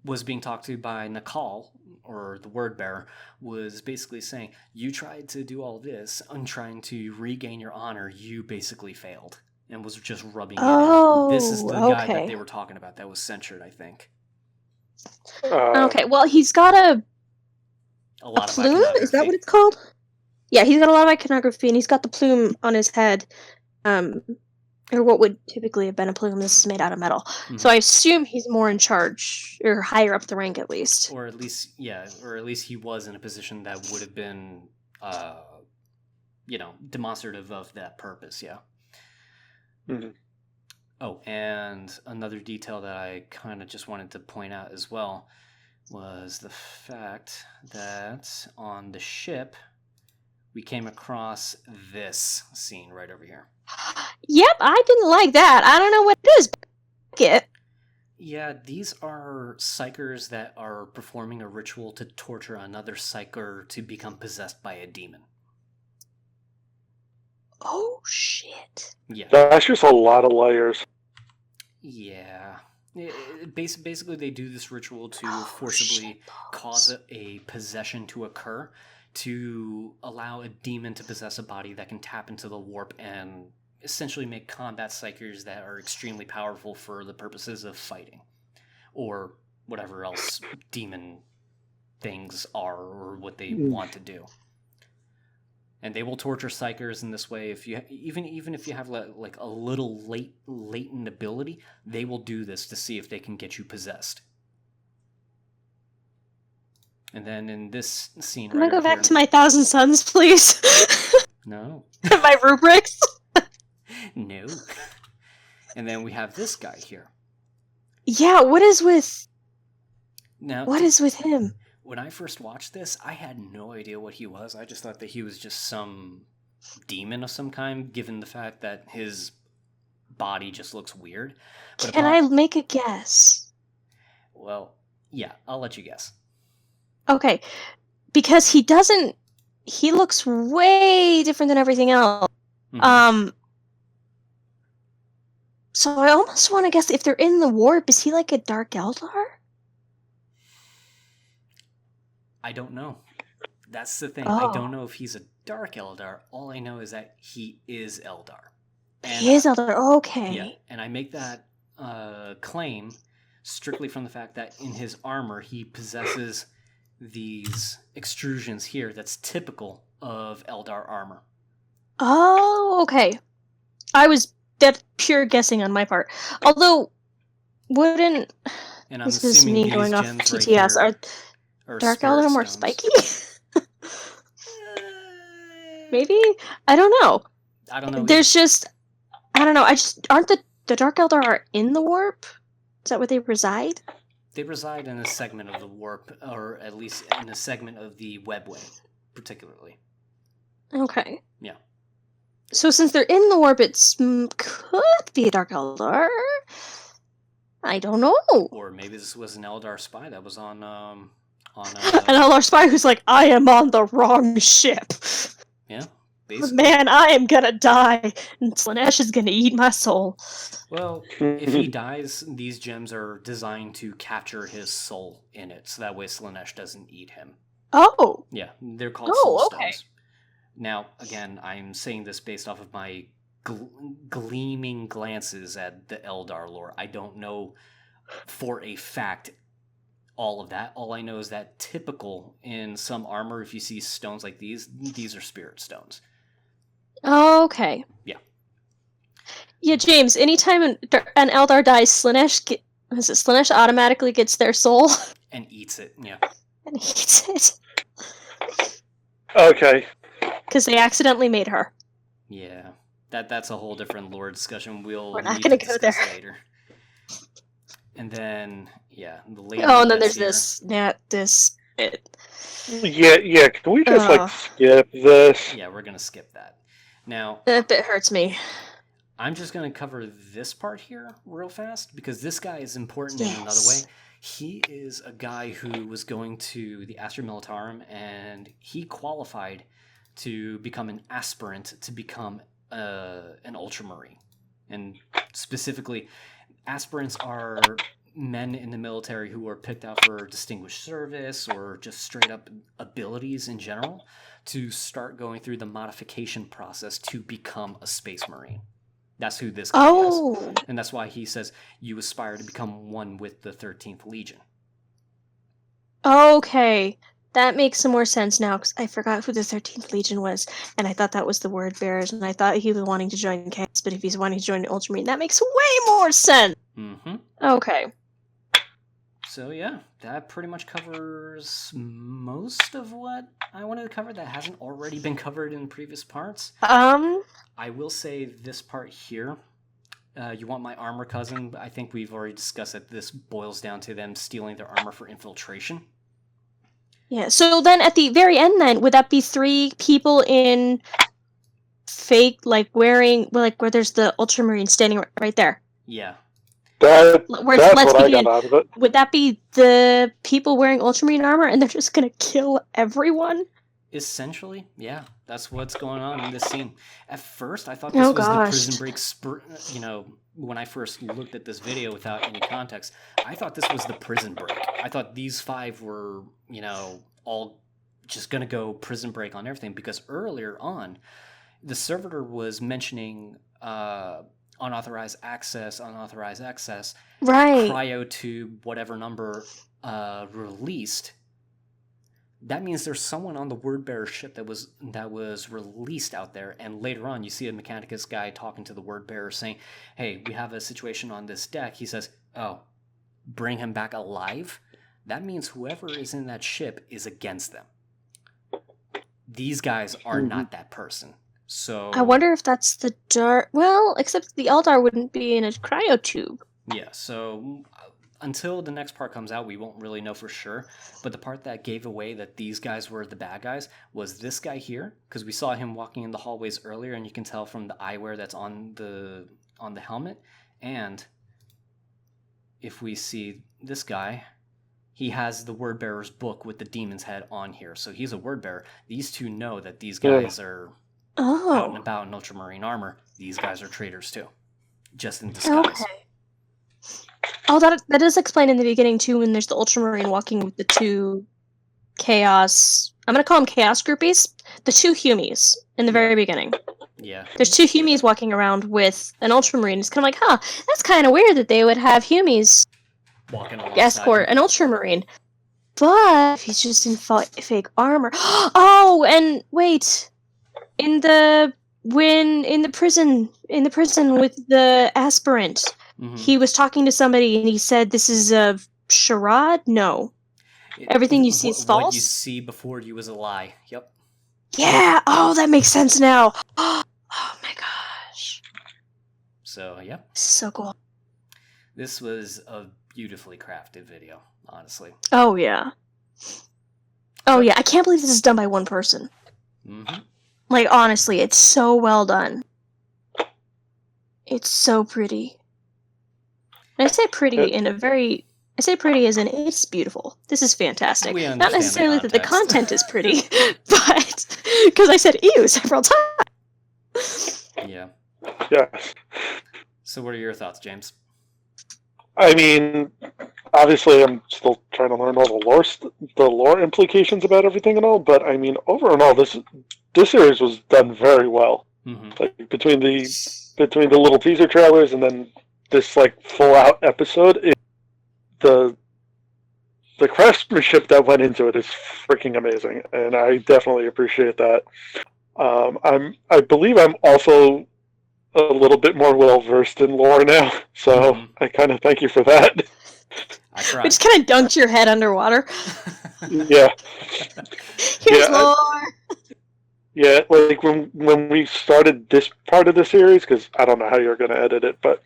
was being talked to by Nakal, or the word bearer, was basically saying, you tried to do all this and trying to regain your honor, you basically failed, and was just rubbing it in. This is the guy that they were talking about that was censured, I think. Okay, well, he's got a plume? Is that what it's called? Yeah, he's got a lot of iconography, and he's got the plume on his head. or what would typically have been a plume. This is made out of metal. Mhm. So I assume he's more in charge, or higher up the rank at least. Or at least he was in a position that would have been, demonstrative of that purpose. Yeah. Mm-hmm. Oh, and another detail that I kind of just wanted to point out as well was the fact that on the ship we came across this scene right over here. Yep, I didn't like that. I don't know what it is. But Yeah, these are psychers that are performing a ritual to torture another psyker to become possessed by a demon. oh shit! Yeah. That's just a lot of layers. Yeah. Basically, they do this ritual to forcibly shit balls. cause a possession to occur to allow a demon to possess a body that can tap into the warp and essentially make combat psychers that are extremely powerful for the purposes of fighting or whatever else demon things are or what they want to do. And they will torture psychers in this way. If you even if you have like a little latent ability, they will do this to see if they can get you possessed. And then in this scene, Can right I go over back here, to my Thousand Suns, please? no, my rubrics. no. And then we have this guy here. Yeah, what is with him? When I first watched this, I had no idea what he was. I just thought that he was just some demon of some kind, given the fact that his body just looks weird. But Can I make a guess? Well, yeah, I'll let you guess. Okay, because he looks way different than everything else. Mhm. So I almost want to guess if they're in the warp, is he like a Dark Eldar? I don't know. That's the thing. Oh. I don't know if he's a Dark Eldar. All I know is that he is Eldar. And He is Eldar, okay. Yeah, and I make that claim strictly from the fact that in his armor he possesses these extrusions here that's typical of Eldar armor. Oh, okay. That's pure guessing on my part. Although, wouldn't... And I'm this is assuming me these going off gems TTS. right here Are are Dark spirit Eldar more stones. spiky? Maybe? I don't know. I don't know. There's just... I don't know. Aren't the Dark Eldar in the warp? Is that where they reside? They reside in a segment of the warp, or at least in a segment of the webway, particularly. Okay. Yeah. So since they're in the warp, it could be a Dark Eldar. I don't know. Or maybe this was an Eldar spy that was on An Eldar spy who's like, I am on the wrong ship. yeah, basically. Man, I am gonna die, and Slanesh is gonna eat my soul. Well, if he dies, these gems are designed to capture his soul in it, so that way Slanesh doesn't eat him. Oh. Yeah, they're called Oh, soul okay. stones. Now, again, I'm saying this based off of my gleaming glances at the Eldar lore. I don't know for a fact all of that. All I know is that typical in some armor, if you see stones like these are spirit stones. Okay. Yeah. Yeah, James, anytime an Eldar dies, Slanesh automatically gets their soul And eats it, yeah. and eats it. Okay. Because they accidentally made her. Yeah. That's a whole different lore discussion. We're not need gonna to go discuss there. later. And then, yeah, the lady Oh, and then that's there's here. this. Yeah. Can we just skip this? Yeah, we're gonna skip that. Now, That bit hurts me. I'm just gonna cover this part here real fast because this guy is important in another way. Yes. He is a guy who was going to the Astra Militarum and he qualified to become an aspirant to become an ultramarine. And specifically, aspirants are men in the military who are picked out for distinguished service or just straight up abilities in general to start going through the modification process to become a space marine. That's who this guy is. And that's why he says you aspire to become one with the 13th Legion. Okay. That makes some more sense now, because I forgot who the 13th Legion was, and I thought that was the Word Bearers, and I thought he was wanting to join Chaos, but if he's wanting to join the Ultramarine, that makes way more sense! Mm-hmm. Okay. So yeah, that pretty much covers most of what I wanted to cover that hasn't already been covered in previous parts. I will say this part here, you want my armor cousin, but I think we've already discussed that this boils down to them stealing their armor for infiltration. Yeah, so then at the very end then, would that be 3 people in fake, like, wearing, like, where there's the Ultramarine standing right there? Yeah. That's Let's what I begin. got out of it. Would that be the people wearing Ultramarine armor and they're just gonna kill everyone? Essentially, yeah. That's what's going on in this scene. At first, I thought this was the Prison Break, when I first looked at this video without any context, I thought this was the Prison Break. I thought these 5 were, all just going to go Prison Break on everything, because earlier on, the servitor was mentioning unauthorized access, right. cryotube, whatever number released. That means there's someone on the Wordbearer ship that was released out there, and later on you see a Mechanicus guy talking to the Wordbearer saying, hey, we have a situation on this deck. He says, oh, bring him back alive? That means whoever is in that ship is against them. These guys are not that person. So I wonder if that's the Dar... Well, except the Eldar wouldn't be in a cryotube. Yeah, so until the next part comes out, we won't really know for sure. But the part that gave away that these guys were the bad guys was this guy here, because we saw him walking in the hallways earlier, and you can tell from the eyewear that's on the helmet. And if we see this guy, he has the Wordbearer's book with the demon's head on here, so he's a Wordbearer. These two know that these guys are out and about in Ultramarine armor. These guys are traitors too, just in disguise. Okay. Oh, that is explained in the beginning too, when there's the Ultramarine walking with the 2 Chaos... I'm gonna call them Chaos groupies. The 2 Humies in the very beginning. Yeah. There's 2 Humies walking around with an Ultramarine. It's kind of like, that's kind of weird that they would have Humies walking escort an Ultramarine. But if he's just in fake armor... Oh, and wait! In the prison with the aspirant... Mm-hmm. He was talking to somebody and he said, this is a charade? No. Everything you see is false? What you see before you is a lie. Yep. Yeah! Oh, that makes sense now! Oh my gosh. So, yeah. So cool. This was a beautifully crafted video, honestly. Oh, yeah. Oh, yeah. I can't believe this is done by one person. Mm-hmm. Like, honestly, it's so well done. It's so pretty. I say pretty in a very... I say pretty as in it's beautiful. This is fantastic. Not necessarily that the content is pretty, but... Because I said ew several times. Yeah. Yeah. So what are your thoughts, James? I mean, obviously I'm still trying to learn all the lore implications about everything and all, but I mean, over and all, this series was done very well. Mm-hmm. Like, between the little teaser trailers and then this like full out episode, the craftsmanship that went into it is freaking amazing, and I definitely appreciate that. I believe I'm also a little bit more well versed in lore now, so I kind of thank you for that. I tried. We just kind of dunked your head underwater. Yeah. Here's lore. Yeah, like when we started this part of the series, because I don't know how you're going to edit it, but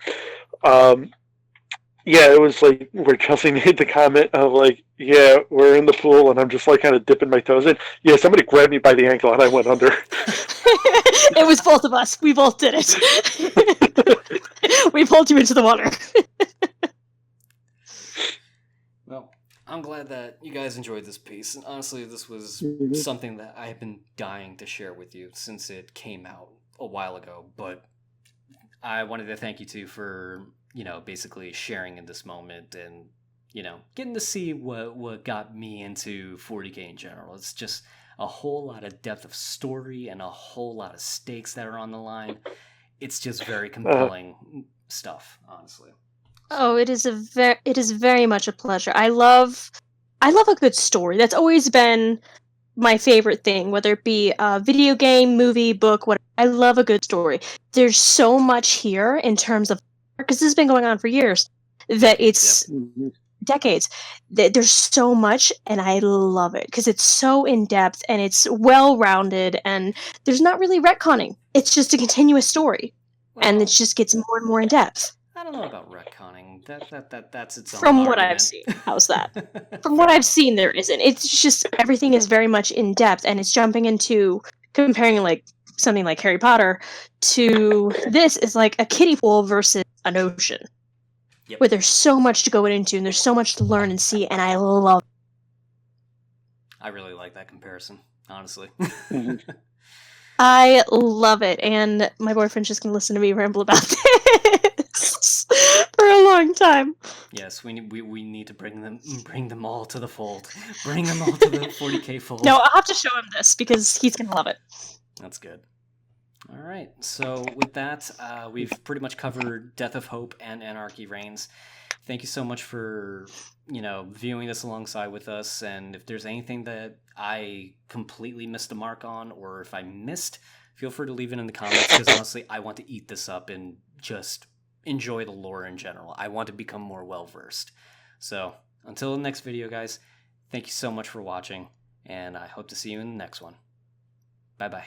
yeah, it was like where Chelsea made the comment of like, yeah, we're in the pool and I'm just like kind of dipping my toes in. Yeah, somebody grabbed me by the ankle and I went under. It was both of us. We both did it. We pulled you into the water. Well, I'm glad that you guys enjoyed this piece. And honestly, this was something that I have been dying to share with you since it came out a while ago. But I wanted to thank you two for, basically sharing in this moment and, getting to see what got me into 40K in general. It's just a whole lot of depth of story and a whole lot of stakes that are on the line. It's just very compelling stuff, honestly. Oh, it is very much a pleasure. I love I love a good story. That's always been my favorite thing, whether it be a video game, movie, book, whatever. I love a good story. There's so much here in terms of, because this has been going on for years, that it's decades. There's so much, and I love it because it's so in depth and it's well rounded, and there's not really retconning. It's just a continuous story, and it just gets more and more in depth. I don't know about retconning. That's its own From argument. what I've seen, how's that? From what I've seen, there isn't. It's just everything is very much in depth, and it's jumping into comparing like something like Harry Potter to this is like a kiddie pool versus an ocean. Yep. Where there's so much to go into, and there's so much to learn and see, and I love it. I really like that comparison, honestly. I love it, and my boyfriend's just gonna listen to me ramble about this for a long time. Yes, we need to bring them all to the fold. Bring them all to the 40K fold. No, I'll have to show him this because he's gonna love it. That's good. All right, so with that, we've pretty much covered Death of Hope and Anarchy Reigns. Thank you so much for, viewing this alongside with us, and if there's anything that I completely missed the mark on, or if I missed, feel free to leave it in the comments, because honestly, I want to eat this up and just enjoy the lore in general. I want to become more well-versed. So, until the next video, guys, thank you so much for watching, and I hope to see you in the next one. Bye-bye.